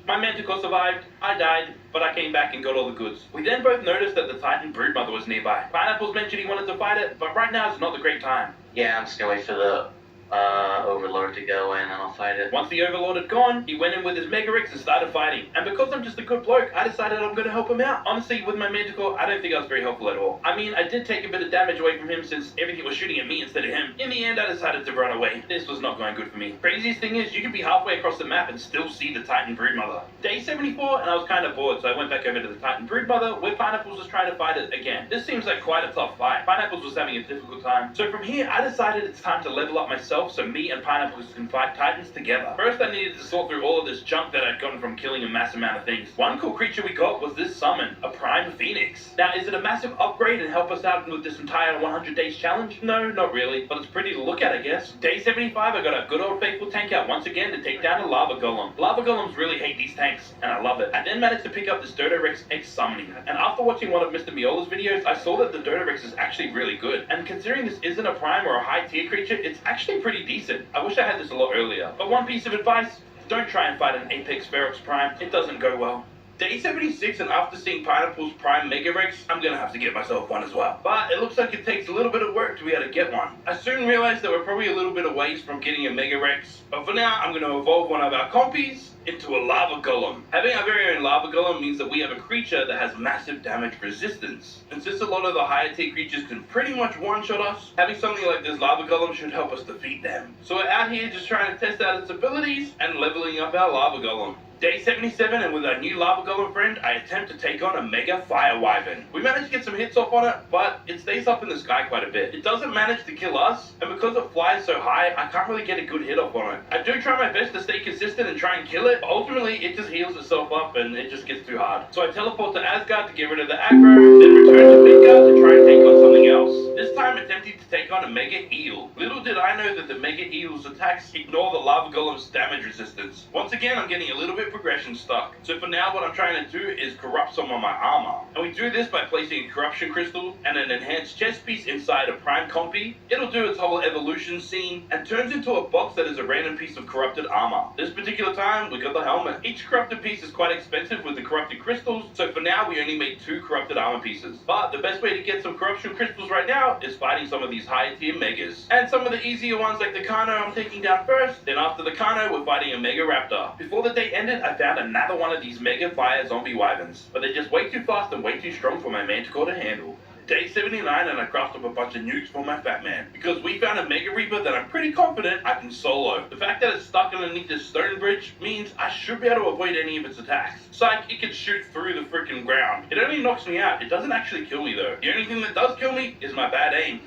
My manticore survived, I died, but I came back and got all the goods. We then both noticed that the Titan broodmother was nearby. Pineapples mentioned he wanted to fight it, but right now is not the great time. Yeah, I'm just gonna wait for the Overlord to go in and I'll fight it. Once the Overlord had gone, he went in with his Mega Rex and started fighting. And because I'm just a good bloke, I decided I'm gonna help him out. Honestly, with my Manticore, I don't think I was very helpful at all. I mean, I did take a bit of damage away from him since everything was shooting at me instead of him. In the end, I decided to run away. This was not going good for me. Craziest thing is, you can be halfway across the map and still see the Titan Broodmother. Day 74, and I was kind of bored, so I went back over to the Titan Broodmother, where Pineapples was trying to fight it again. This seems like quite a tough fight. Pineapples was having a difficult time. So from here, I decided it's time to level up myself so me and Pineapples can fight Titans together. First, I needed to sort through all of this junk that I'd gotten from killing a mass amount of things. One cool creature we got was this summon, a Prime Phoenix. Now, is it a massive upgrade and help us out with this entire 100 days challenge? No, not really, but it's pretty to look at, I guess. Day 75, I got a good old faithful tank out once again to take down a Lava Golem. Lava Golems really hate these tanks, and I love it. I then managed to pick up this Dodo Rex X Summoning, and after watching one of Mr. Miola's videos, I saw that the Dodo Rex is actually really good. And considering this isn't a Prime or a high tier creature, it's actually pretty decent. I wish I had this a lot earlier. But one piece of advice, don't try and fight an Apex Ferox Prime. It doesn't go well. Day 76, and after seeing Pineapple's Prime Mega Rex, I'm gonna have to get myself one as well. But it looks like it takes a little bit of work to be able to get one. I soon realized that we're probably a little bit of ways from getting a Mega Rex, but for now, I'm gonna evolve one of our compies into a Lava Golem. Having our very own Lava Golem means that we have a creature that has massive damage resistance. And since a lot of the higher tier creatures can pretty much one-shot us, having something like this Lava Golem should help us defeat them. So we're out here just trying to test out its abilities and leveling up our Lava Golem. Day 77, and with our new Lava Golem friend, I attempt to take on a Mega Fire Wyvern. We managed to get some hits off on it, but it stays up in the sky quite a bit. It doesn't manage to kill us, and because it flies so high, I can't really get a good hit off on it. I do try my best to stay consistent and try and kill it, but ultimately it just heals itself up and it just gets too hard. So I teleport to Asgard to get rid of the aggro, then return to Midgard to try and take on something else. This time attempting to take on a Mega Eel. Little did I know that the Mega Eel's attacks ignore the Lava Golem's damage resistance. Once again, I'm getting a little bit progression stuck. So for now, what I'm trying to do is corrupt some of my armor. And we do this by placing a corruption crystal and an enhanced chest piece inside a prime compy. It'll do its whole evolution scene and turns into a box that is a random piece of corrupted armor. This particular time, we got the helmet. Each corrupted piece is quite expensive with the corrupted crystals, so for now we only made 2 corrupted armor pieces. But the best way to get some corruption crystals right now is fighting some of these higher tier megas. And some of the easier ones like the Kano I'm taking down first, then after the Kano we're fighting a Mega Raptor. Before the day ended, I found another one of these Mega Fire Zombie Wyverns, but they're just way too fast and way too strong for my Manticore to handle. Day 79, and I craft up a bunch of nukes for my fat man, because we found a Mega Reaper that I'm pretty confident I can solo. The fact that it's stuck underneath this stone bridge means I should be able to avoid any of its attacks. Psych, it can shoot through the freaking ground. It only knocks me out, it doesn't actually kill me though. The only thing that does kill me is my bad aim.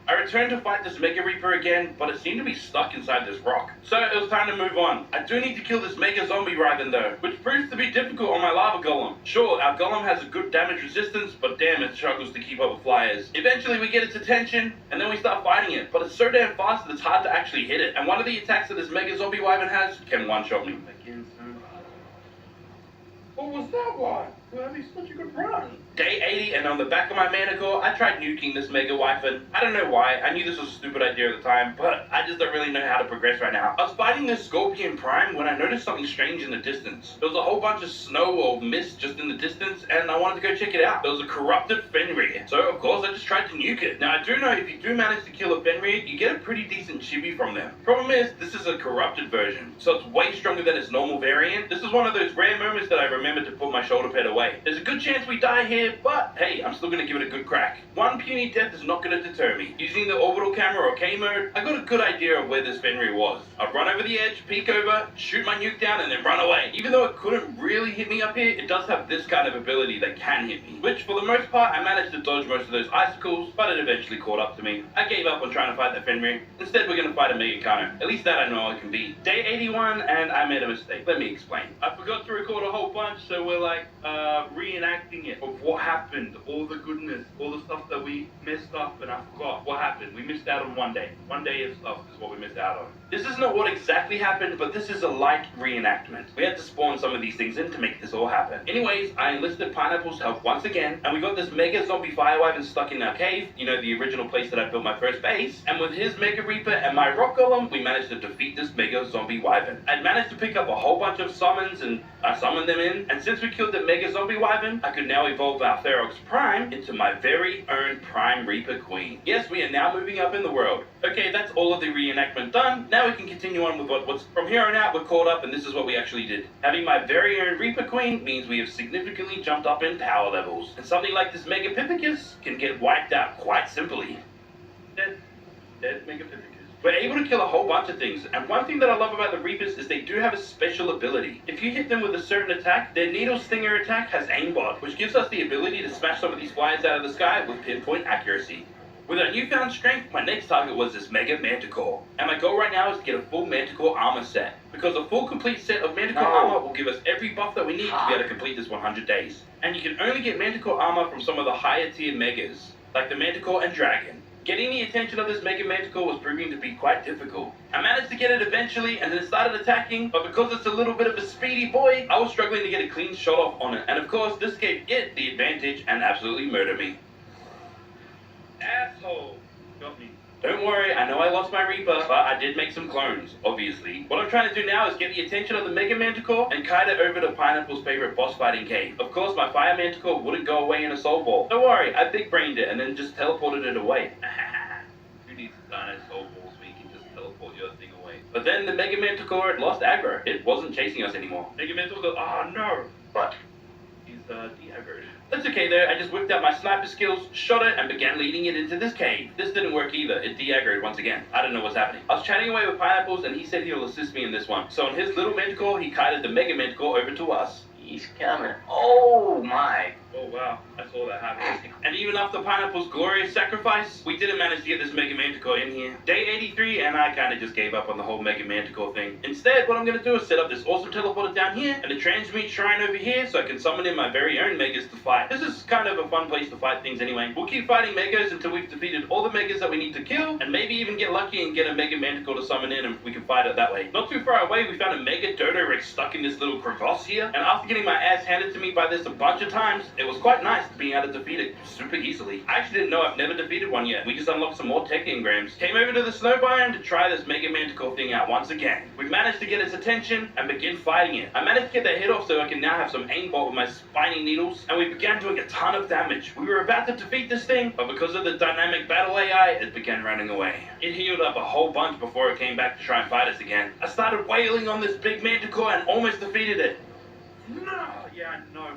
I returned to fight this Mega Reaper again, but it seemed to be stuck inside this rock. So it was time to move on. I do need to kill this Mega Zombie Wyvern though, which proves to be difficult on my Lava Golem. Sure, our Golem has a good damage resistance, but damn, it struggles to keep up with flyers. Eventually we get its attention, and then we start fighting it, but it's so damn fast that it's hard to actually hit it. And one of the attacks that this Mega Zombie Wyvern has can one-shot me. What was that one? Well, he's such a good run. Day 80, and on the back of my Manticore, I tried nuking this Mega Wyvern. I don't know why, I knew this was a stupid idea at the time, but I just don't really know how to progress right now. I was fighting this Scorpion Prime when I noticed something strange in the distance. There was a whole bunch of snow or mist just in the distance, and I wanted to go check it out. There was a corrupted Fenrir, so of course I just tried to nuke it. Now I do know if you do manage to kill a Fenrir, you get a pretty decent chibi from them. Problem is, this is a corrupted version, so it's way stronger than its normal variant. This is one of those rare moments that I remember to put my shoulder pad away away. There's a good chance we die here, but hey, I'm still gonna give it a good crack. One puny death is not gonna deter me. Using the orbital camera or K mode, I got a good idea of where this Fenrir was. I'd run over the edge, peek over, shoot my nuke down, and then run away. Even though it couldn't really hit me up here, it does have this kind of ability that can hit me, which for the most part, I managed to dodge most of those icicles, but it eventually caught up to me. I gave up on trying to fight the Fenrir. Instead, we're gonna fight a Megacano. At least that I know I can beat. Day 81, and I made a mistake. Let me explain. I forgot to record a whole bunch, so we're like, reenacting it of what happened, all the goodness, all the stuff that we messed up and I forgot. What happened? We missed out on one day. One day of stuff is what we missed out on. This is not what exactly happened, but this is a light reenactment. We had to spawn some of these things in to make this all happen. Anyways, I enlisted Pineapple's help once again, and we got this mega zombie fire wyvern stuck in our cave, you know, the original place that I built my first base, and with his mega reaper and my rock golem, we managed to defeat this mega zombie wyvern. I'd managed to pick up a whole bunch of summons, and I summoned them in, and since we killed the mega zombie wyvern, I could now evolve our Ferox Prime into my very own Prime Reaper Queen. Yes, we are now moving up in the world. Okay, that's all of the reenactment done. Now we can continue on with what's from here on out. We're caught up, and this is what we actually did. Having my very own Reaper Queen means we have significantly jumped up in power levels, and something like this Megapithecus can get wiped out quite simply. Dead Megapithecus. We're able to kill a whole bunch of things, and one thing that I love about the Reapers is they do have a special ability. If you hit them with a certain attack, their Needle Stinger attack has aimbot, which gives us the ability to smash some of these flyers out of the sky with pinpoint accuracy. With our newfound strength, my next target was this Mega Manticore, and my goal right now is to get a full Manticore armor set, because a full complete set of Manticore armor will give us every buff that we need to be able to complete this 100 days. And you can only get Manticore armor from some of the higher tier Megas, like the Manticore and Dragon. Getting the attention of this Mega Manticore was proving to be quite difficult. I managed to get it eventually, and then it started attacking, but because it's a little bit of a speedy boy, I was struggling to get a clean shot off on it, and of course, this gave it the advantage and absolutely murdered me. Asshole! Got me. Don't worry, I know I lost my Reaper, but I did make some clones, obviously. What I'm trying to do now is get the attention of the Mega Manticore and kite it over to Pineapple's favorite boss fighting cave. Of course, my Fire Manticore wouldn't go away in a soul ball. Don't worry, I big brained it and then just teleported it away. Who needs to die in a soul ball so you can just teleport your thing away? But then the Mega Manticore had lost aggro. It wasn't chasing us anymore. Mega Manticore, oh no! What? He's de-aggroed. That's okay though, I just whipped out my sniper skills, shot it, and began leading it into this cave. This didn't work either, it de-aggroed once again. I don't know what's happening. I was chatting away with Pineapples and he said he'll assist me in this one. So on his little Manticore, he kited the Mega Manticore over to us. He's coming. Oh my. Oh wow, I saw that happen. And even after Pineapple's glorious sacrifice, we didn't manage to get this Mega Manticore in here. Day 83, and I kinda just gave up on the whole Mega Manticore thing. Instead, what I'm gonna do is set up this awesome teleporter down here, and a transmute shrine over here, so I can summon in my very own Megas to fight. This is kind of a fun place to fight things anyway. We'll keep fighting Megas until we've defeated all the Megas that we need to kill, and maybe even get lucky and get a Mega Manticore to summon in, and we can fight it that way. Not too far away, we found a Mega Dodo Rex stuck in this little crevasse here, and after getting my ass handed to me by this a bunch of times, it was quite nice to be able to defeat it super easily. I actually didn't know I've never defeated one yet. We just unlocked some more tech engrams. Came over to the snow biome to try this Mega Manticore thing out once again. We managed to get its attention and begin fighting it. I managed to get their head off so I can now have some aimbot with my spiny needles, and we began doing a ton of damage. We were about to defeat this thing, but because of the dynamic battle AI, it began running away. It healed up a whole bunch before it came back to try and fight us again. I started wailing on this big Manticore and almost defeated it. No! Yeah, I know.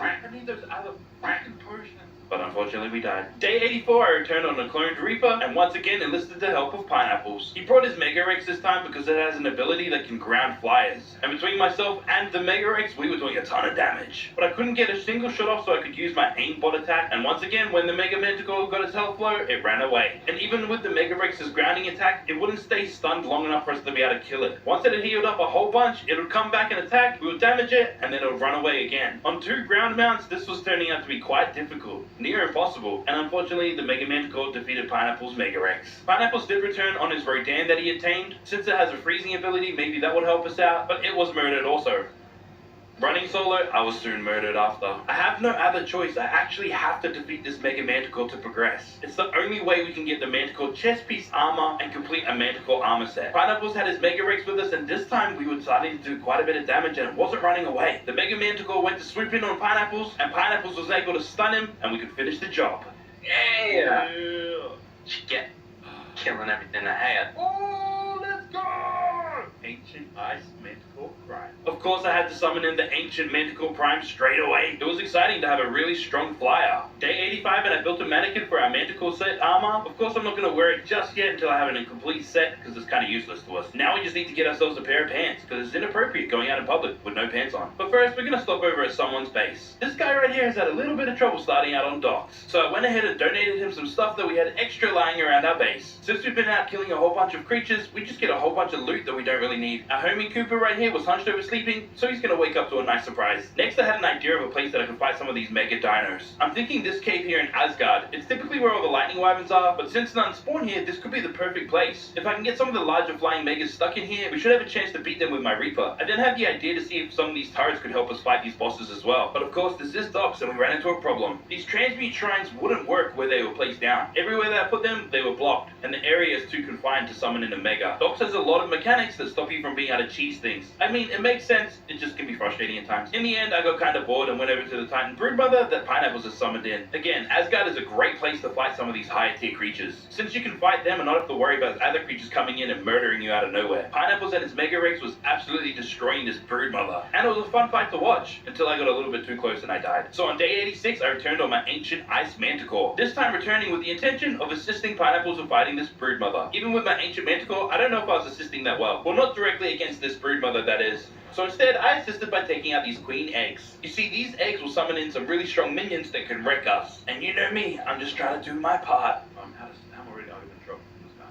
I need those other freaking potions. But unfortunately we died. Day 84, I returned on a cloned Reaper, and once again enlisted the help of Pineapples. He brought his Mega Rex this time because it has an ability that can ground flyers. And between myself and the Mega Rex, we were doing a ton of damage. But I couldn't get a single shot off, so I could use my aimbot attack, and once again, when the Mega Manticore got its health low, it ran away. And even with the Mega Rex's grounding attack, it wouldn't stay stunned long enough for us to be able to kill it. Once it had healed up a whole bunch, it would come back and attack, we would damage it, and then it would run away again. On 2 ground mounts, this was turning out to be quite difficult. Near impossible. And unfortunately, the Mega Manticore defeated Pineapple's Mega Rex. Pineapples did return on his Rodan that he had tamed. Since it has a freezing ability, maybe that would help us out, but it was murdered also. Running solo, I was soon murdered after. I have no other choice. I actually have to defeat this Mega Manticore to progress. It's the only way we can get the Manticore chest piece armor and complete a Manticore armor set. Pineapples had his Mega Rex with us, and this time we were starting to do quite a bit of damage and it wasn't running away. The Mega Manticore went to swoop in on Pineapples, and Pineapples was able to stun him, and we could finish the job. Yeah! Get killing everything I had. Oh, let's go! Ancient Ice Manticore Crime. Of Of course, I had to summon in the ancient manticore prime straight away. It was exciting to have a really strong flyer. Day 85 and I built a mannequin for our manticore set armor. Of course, I'm not going to wear it just yet until I have an incomplete set because it's kind of useless to us. Now we just need to get ourselves a pair of pants because it's inappropriate going out in public with no pants on. But first, we're going to stop over at someone's base. This guy right here has had a little bit of trouble starting out on docks. So I went ahead and donated him some stuff that we had extra lying around our base. Since we've been out killing a whole bunch of creatures, we just get a whole bunch of loot that we don't really need. Our homie Cooper right here was hunched over sleeping, so he's going to wake up to a nice surprise. Next, I had an idea of a place that I could fight some of these mega dinos. I'm thinking this cave here in Asgard. It's typically where all the lightning wyverns are, but since none spawn here, this could be the perfect place. If I can get some of the larger flying megas stuck in here, we should have a chance to beat them with my Reaper. I then had the idea to see if some of these turrets could help us fight these bosses as well. But of course, this is docks and we ran into a problem. These transmute shrines wouldn't work where they were placed down. Everywhere that I put them, they were blocked, and the area is too confined to summon in a mega. Docks has a lot of mechanics that stop you from being able to cheese things. I mean, it makes sense, it just can be frustrating at times. In the end, I got kind of bored and went over to the Titan Broodmother that Pineapples has summoned in. Again, Asgard is a great place to fight some of these higher tier creatures, since you can fight them and not have to worry about other creatures coming in and murdering you out of nowhere. Pineapples and his Mega Rex was absolutely destroying this Broodmother, and it was a fun fight to watch, until I got a little bit too close and I died. So on day 86, I returned on my ancient Ice Manticore, this time returning with the intention of assisting Pineapples in fighting this Broodmother. Even with my ancient Manticore, I don't know if I was assisting that well. Well, not directly against this Broodmother, that is. So instead, I assisted by taking out these queen eggs. You see, these eggs will summon in some really strong minions that can wreck us. And you know me, I'm just trying to do my part. I'm already out of control from this guy.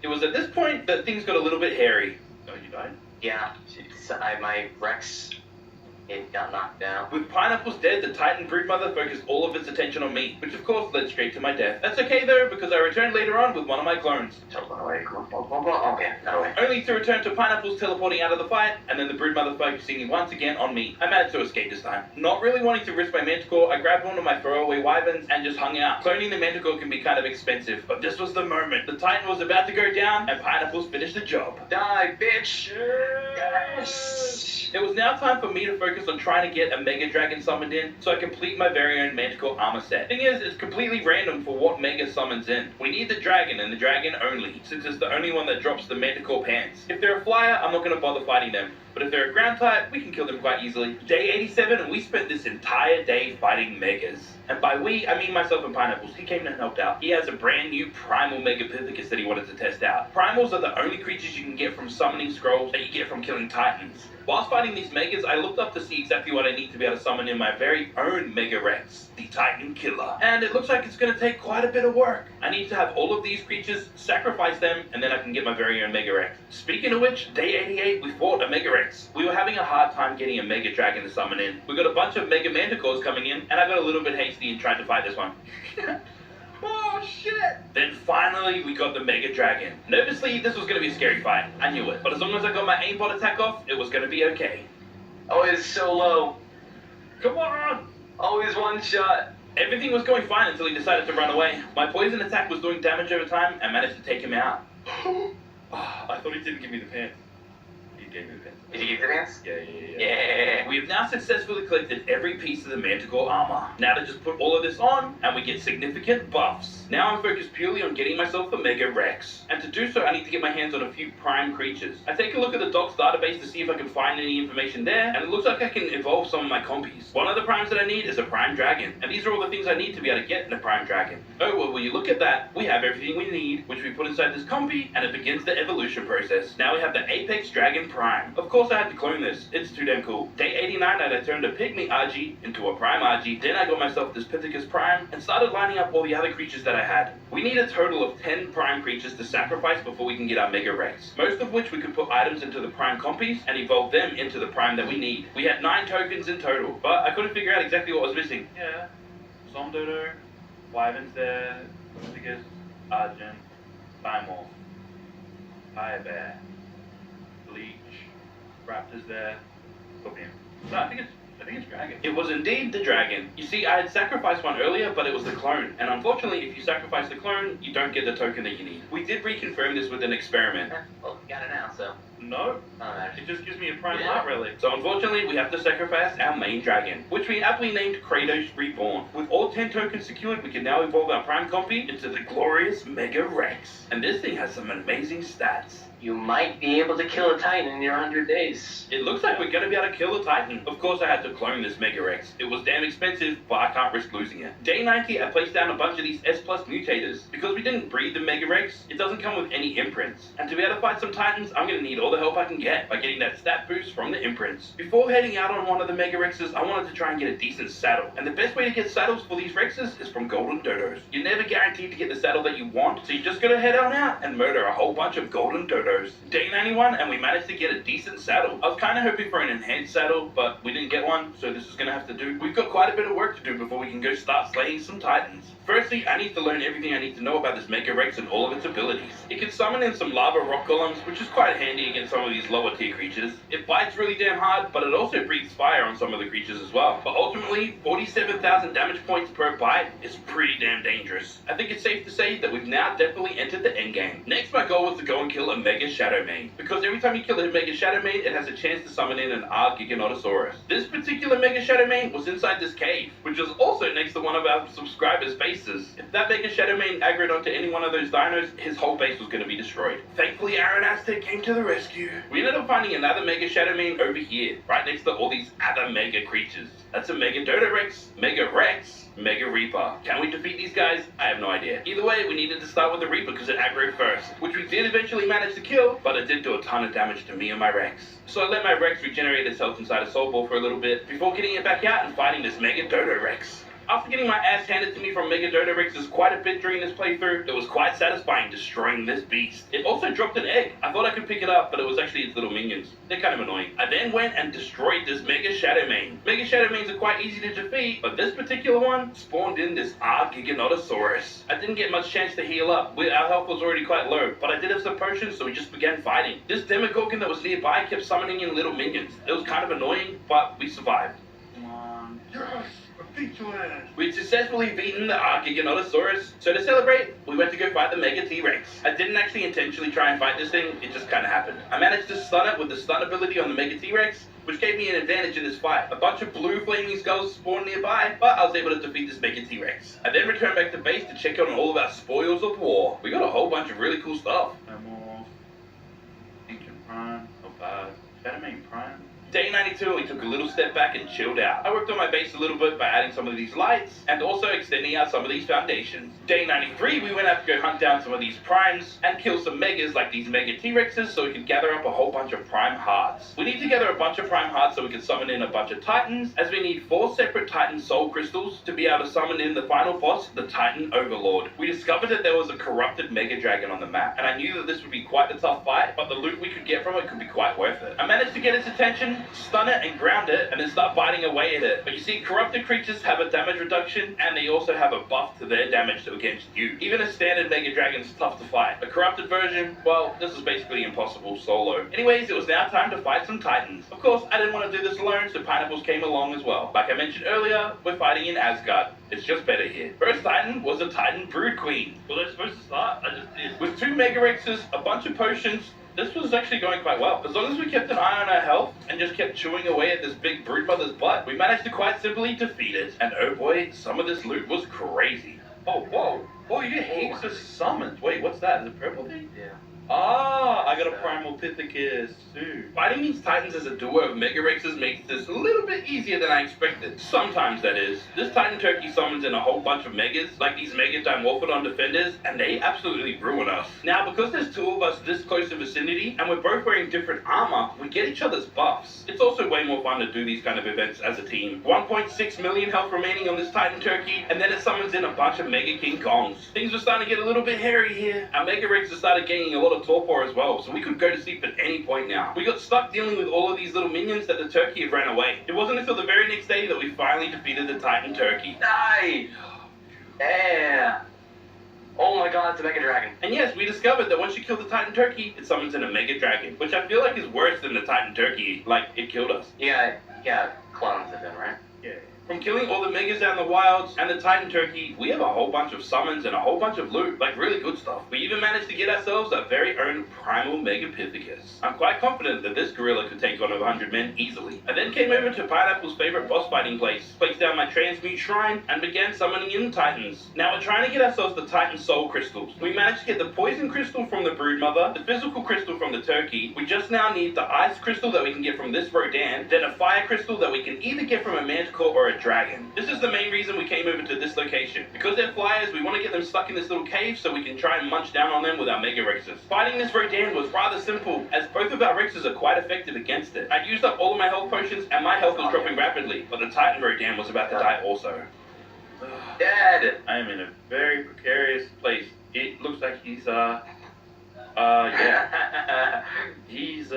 It was at this point that things got a little bit hairy. Oh, you died? Yeah, my Rex, it got knocked down. With Pineapples dead, the Titan Broodmother focused all of its attention on me, which of course led straight to my death. That's okay though, because I returned later on with one of my clones. Teleport away, okay, not away. Only to return to Pineapples teleporting out of the fight, and then the Broodmother focusing once again on me. I managed to escape this time. Not really wanting to risk my Manticore, I grabbed one of my throwaway wyverns and just hung out. Cloning the Manticore can be kind of expensive, but this was the moment. The Titan was about to go down, and Pineapples finished the job. Die, bitch! Yes! It was now time for me to focus on trying to get a Mega Dragon summoned in, so I complete my very own Manticore armor set. Thing is, it's completely random for what Mega summons in. We need the Dragon, and the Dragon only, since it's the only one that drops the Manticore pants. If they're a flyer, I'm not going to bother fighting them. But if they're a ground type, we can kill them quite easily. Day 87, and we spent this entire day fighting Megas. And by we, I mean myself and Pineapples. He came and helped out. He has a brand new Primal Megapithecus that he wanted to test out. Primals are the only creatures you can get from summoning scrolls that you get from killing Titans. Whilst fighting these Megas, I looked up to see exactly what I need to be able to summon in my very own Mega Rex, the Titan Killer. And it looks like it's going to take quite a bit of work. I need to have all of these creatures, sacrifice them, and then I can get my very own Mega Rex. Speaking of which, day 88, we fought a Mega Rex. We were having a hard time getting a Mega Dragon to summon in. We got a bunch of Mega Manticores coming in, and I got a little bit hasty and tried to fight this one. Oh shit! Then finally we got the Mega Dragon. Nervously, this was going to be a scary fight. I knew it. But as long as I got my aimbot attack off, it was going to be okay. Oh, it's so low. Come on! Always one shot. Everything was going fine until he decided to run away. My poison attack was doing damage over time and managed to take him out. I thought he didn't give me the pants. He gave me the pants. Did you get the pants? Yeah. We have now successfully collected every piece of the Manticore armor. Now to just put all of this on, and we get significant buffs. Now I'm focused purely on getting myself a Mega Rex. And to do so, I need to get my hands on a few prime creatures. I take a look at the Doc's database to see if I can find any information there, and it looks like I can evolve some of my compies. One of the primes that I need is a Prime Dragon, and these are all the things I need to be able to get in a Prime Dragon. Oh, well, when you look at that, we have everything we need, which we put inside this compy, and it begins the evolution process. Now we have the Apex Dragon Prime. Of course, I had to clone this. It's too damn cool. Day 89, I turned a Pygmy Argy into a Prime Argy. Then I got myself this Pithecus Prime and started lining up all the other creatures that I had. We need a total of 10 Prime creatures to sacrifice before we can get our Mega Rex. Most of which we could put items into the Prime compies and evolve them into the Prime that we need. We had 9 tokens in total, but I couldn't figure out exactly what was missing. Yeah, Somdodo, Wyvern's there, Pithecus, Argent, Thymorph, Fire Bear, Bleach, Raptors there, Scorpion. No, I think it's Dragon. It was indeed the Dragon. You see, I had sacrificed one earlier, but it was the clone. And unfortunately, if you sacrifice the clone, you don't get the token that you need. We did reconfirm this with an experiment. Well, you got it now, so. No. Alright. It just gives me a prime Yeah. heart relic. So unfortunately, we have to sacrifice our main dragon, which we aptly named Kratos Reborn. With all 10 tokens secured, we can now evolve our prime compy into the glorious Mega Rex. And this thing has some amazing stats. You might be able to kill a Titan in your 100 days. It looks like we're gonna be able to kill a Titan. Of course, I had to clone this Mega Rex. It was damn expensive, but I can't risk losing it. Day 90, I placed down a bunch of these S+ mutators. Because we didn't breed the Mega Rex, it doesn't come with any imprints. And to be able to fight some Titans, I'm gonna need all the help I can get by getting that stat boost from the imprints. Before heading out on one of the Mega Rexes, I wanted to try and get a decent saddle. And the best way to get saddles for these Rexes is from golden dodos. You're never guaranteed to get the saddle that you want, so you just gotta head on out and murder a whole bunch of golden dodos. Day 91, and we managed to get a decent saddle. I was kind of hoping for an enhanced saddle, but we didn't get one, so this is gonna have to do. We've got quite a bit of work to do before we can go start slaying some Titans. Firstly, I need to learn everything I need to know about this Mega Rex and all of its abilities. It can summon in some lava rock columns, which is quite handy against some of these lower tier creatures. It bites really damn hard, but it also breathes fire on some of the creatures as well. But ultimately, 47,000 damage points per bite is pretty damn dangerous. I think it's safe to say that we've now definitely entered the endgame. Next, my goal was to go and kill a Mega Shadow Main, because every time you kill a Mega Shadow Main, it has a chance to summon in an Giganotosaurus. This particular Mega Shadow Main was inside this cave, which is also next to one of our subscribers' bases. If that Mega Shadow Main aggroed onto any one of those dinos, his whole base was going to be destroyed. Thankfully, Aaron Aztec came to the rescue. We ended up finding another Mega Shadow Main over here, right next to all these other Mega creatures. That's a Mega Dodo Rex, Mega Rex, Mega Reaper. Can we defeat these guys? I have no idea. Either way, we needed to start with the Reaper because it aggroed first, which we did eventually manage to kill, but it did do a ton of damage to me and my Rex. So I let my Rex regenerate its health inside a Soul Ball for a little bit, before getting it back out and fighting this Mega Dodo Rex. After getting my ass handed to me from Mega Dodo Rexes quite a bit during this playthrough, it was quite satisfying destroying this beast. It also dropped an egg. I thought I could pick it up, but it was actually its little minions. They're kind of annoying. I then went and destroyed this Mega Shadow Main. Mega Shadow Mains are quite easy to defeat, but this particular one spawned in this Giganotosaurus. I didn't get much chance to heal up. Our health was already quite low, but I did have some potions, so we just began fighting. This Demogorgon that was nearby kept summoning in little minions. It was kind of annoying, but we survived. Come on. Yes! We'd successfully beaten the Giganotosaurus, so to celebrate, we went to go fight the Mega T-Rex. I didn't actually intentionally try and fight this thing, it just kinda happened. I managed to stun it with the stun ability on the Mega T-Rex, which gave me an advantage in this fight. A bunch of blue flaming skulls spawned nearby, but I was able to defeat this Mega T-Rex. I then returned back to base to check on all of our spoils of war. We got a whole bunch of really cool stuff. No more. Ancient Prime, not bad. Shadow Main Prime. Day 92, we took a little step back and chilled out. I worked on my base a little bit by adding some of these lights and also extending out some of these foundations. Day 93, we went out to go hunt down some of these primes and kill some megas like these Mega T-Rexes so we could gather up a whole bunch of prime hearts. We need to gather a bunch of prime hearts so we can summon in a bunch of titans, as we need 4 separate titan soul crystals to be able to summon in the final boss, the Titan Overlord. We discovered that there was a corrupted Mega Dragon on the map, and I knew that this would be quite a tough fight, but the loot we could get from it could be quite worth it. I managed to get its attention, stun it and ground it, and then start biting away at it. But you see, corrupted creatures have a damage reduction, and they also have a buff to their damage against you. Even a standard Mega Dragon's tough to fight. A corrupted version, well, this is basically impossible solo. Anyways, it was now time to fight some titans. Of course, I didn't want to do this alone, so Pineapples came along as well. Like I mentioned earlier, we're fighting in Asgard. It's just better here. First Titan was a Titan Brood Queen. Was I supposed to start? I just did. With 2 Mega Rexes, a bunch of potions, this was actually going quite well. As long as we kept an eye on our health and just kept chewing away at this big brood mother's butt, we managed to quite simply defeat it. And oh boy, some of this loot was crazy. Oh, whoa. Oh, you get heaps of summons. Wait, what's that? Is it purple thing? Yeah. Ah, I got a Primal Pithecus too. Fighting these titans as a duo of Mega Rexes makes this a little bit easier than I expected. Sometimes, that is. This Titan Turkey summons in a whole bunch of Megas, like these Mega Dimorphodon Defenders, and they absolutely ruin us. Now, because there's 2 of us this close in vicinity, and we're both wearing different armor, we get each other's buffs. It's also way more fun to do these kind of events as a team. 1.6 million health remaining on this Titan Turkey, and then it summons in a bunch of Mega King Kongs. Things were starting to get a little bit hairy here. Our Mega Rexes started gaining a lot of torpor as well, so we could go to sleep at any point now. We got stuck dealing with all of these little minions that the turkey had ran away. It wasn't until the very next day that we finally defeated the Titan Turkey. Die! Yeah! Oh my god, it's a Mega Dragon. And yes, we discovered that once you kill the Titan Turkey, it summons in a Mega Dragon, which I feel like is worse than the Titan Turkey, like it killed us. Yeah, clones of them, right? Yeah. From killing all the megas out in the wilds and the Titan Turkey, we have a whole bunch of summons and a whole bunch of loot, like really good stuff. We even managed to get ourselves our very own primal Megapithecus. I'm quite confident that this gorilla could take on 100 men easily. I then came over to Pineapple's favorite boss fighting place, placed down my transmute shrine, and began summoning in Titans. Now we're trying to get ourselves the Titan Soul Crystals. We managed to get the Poison Crystal from the Broodmother, the Physical Crystal from the Turkey. We just now need the Ice Crystal that we can get from this Rodan, then a Fire Crystal that we can either get from a Manticore or a Dragon. This is the main reason we came over to this location. Because they're flyers, we want to get them stuck in this little cave so we can try and munch down on them with our Mega Rexes. Fighting this Rodan was rather simple, as both of our Rexes are quite effective against it. I'd used up all of my health potions and my health was dropping rapidly, but the Titan Rodan was about to die also. Dead! I am in a very precarious place. It looks like he's, yeah. He's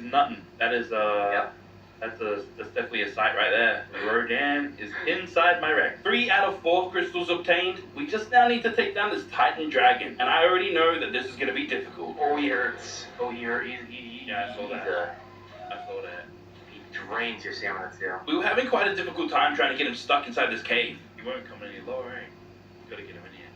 nutting. That is, Yep. That's definitely a sight right there. Rodan is inside my Rex. 3 out of 4 crystals obtained. We just now need to take down this Titan Dragon, and I already know that this is going to be difficult. Oh, he hurts. Oh, he hurts. Yeah, I saw that. I saw that. He drains your stamina too. We were having quite a difficult time trying to get him stuck inside this cave. He won't come any lower, eh? Gotta get him in here.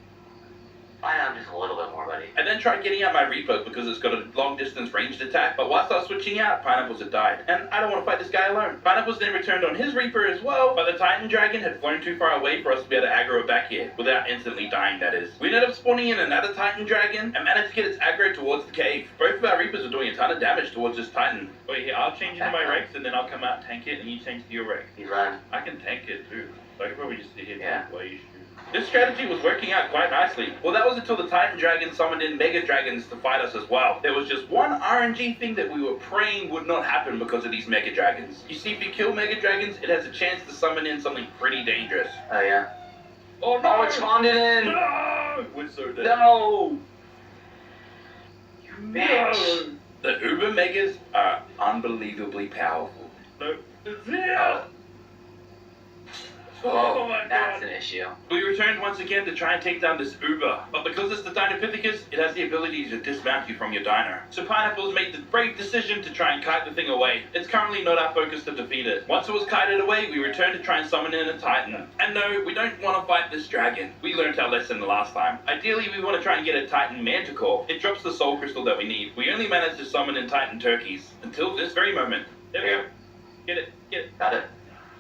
Find out just a little bit more, buddy. I then tried getting out my Reaper because it's got a long distance ranged attack, but whilst I was switching out, Pineapples had died, and I don't want to fight this guy alone. Pineapples then returned on his Reaper as well, but the Titan Dragon had flown too far away for us to be able to aggro it back here, without instantly dying, that is. We ended up spawning in another Titan Dragon, and managed to get its aggro towards the cave. Both of our Reapers are doing a ton of damage towards this Titan. Wait, here, I'll change into my Rex, and then I'll come out and tank it, and you change to your Rex. He's run. I can tank it too, so I can probably just sit here Yeah. while you shoot. This strategy was working out quite nicely. Well, that was until the Titan Dragon summoned in Mega Dragons to fight us as well. There was just one RNG thing that we were praying would not happen because of these Mega Dragons. You see, if you kill Mega Dragons, it has a chance to summon in something pretty dangerous. Oh, yeah. Oh no! Oh, it spawned it in! No! We're so dead. No! You bitch! The Uber Megas are unbelievably powerful. No. Oh. Oh my That's god. an issue. We returned once again to try and take down this Uber, but because it's the Dinopithecus, it has the ability to dismount you from your dino. So Pineapples made the brave decision to try and kite the thing away. It's currently not our focus to defeat it. Once it was kited away, we returned to try and summon in a Titan. And no, we don't want to fight this dragon. We learned our lesson the last time. Ideally, we want to try and get a Titan Manticore. It drops the soul crystal that we need. We only managed to summon in Titan Turkeys, until this very moment. There we go. Get it, get it. Got it.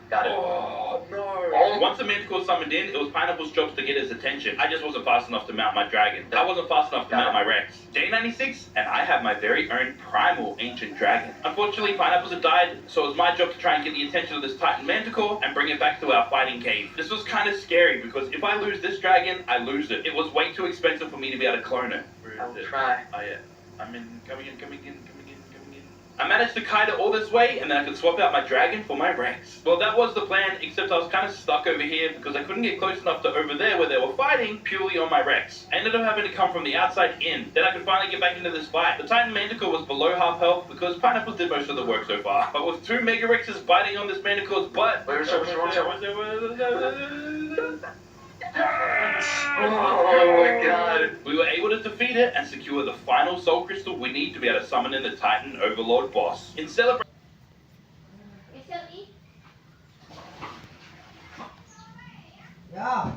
Got it. Oh, no. Oh. Once the Manticore summoned in, it was Pineapple's job to get his attention. I just wasn't fast enough to mount my dragon. I wasn't fast enough to mount my Rex. Day 96, and I have my very own primal ancient dragon. Unfortunately, Pineapples had died, so it was my job to try and get the attention of this Titan Manticore and bring it back to our fighting cave. This was kind of scary, because if I lose this dragon, I lose it. It was way too expensive for me to be able to clone it. Where is I'll it? try. Oh yeah. Coming in. I managed to kite it all this way, and then I could swap out my dragon for my Rex. Well, that was the plan, except I was kind of stuck over here because I couldn't get close enough to over there where they were fighting purely on my Rex. I ended up having to come from the outside in. Then I could finally get back into this fight. The Titan Manticore was below half health because Pineapples did most of the work so far. But with 2 Mega Rexes biting on this Manticore's butt... Oh my god. We were able to defeat it and secure the final soul crystal we need to be able to summon in the Titan Overlord boss. In celebration... Ja.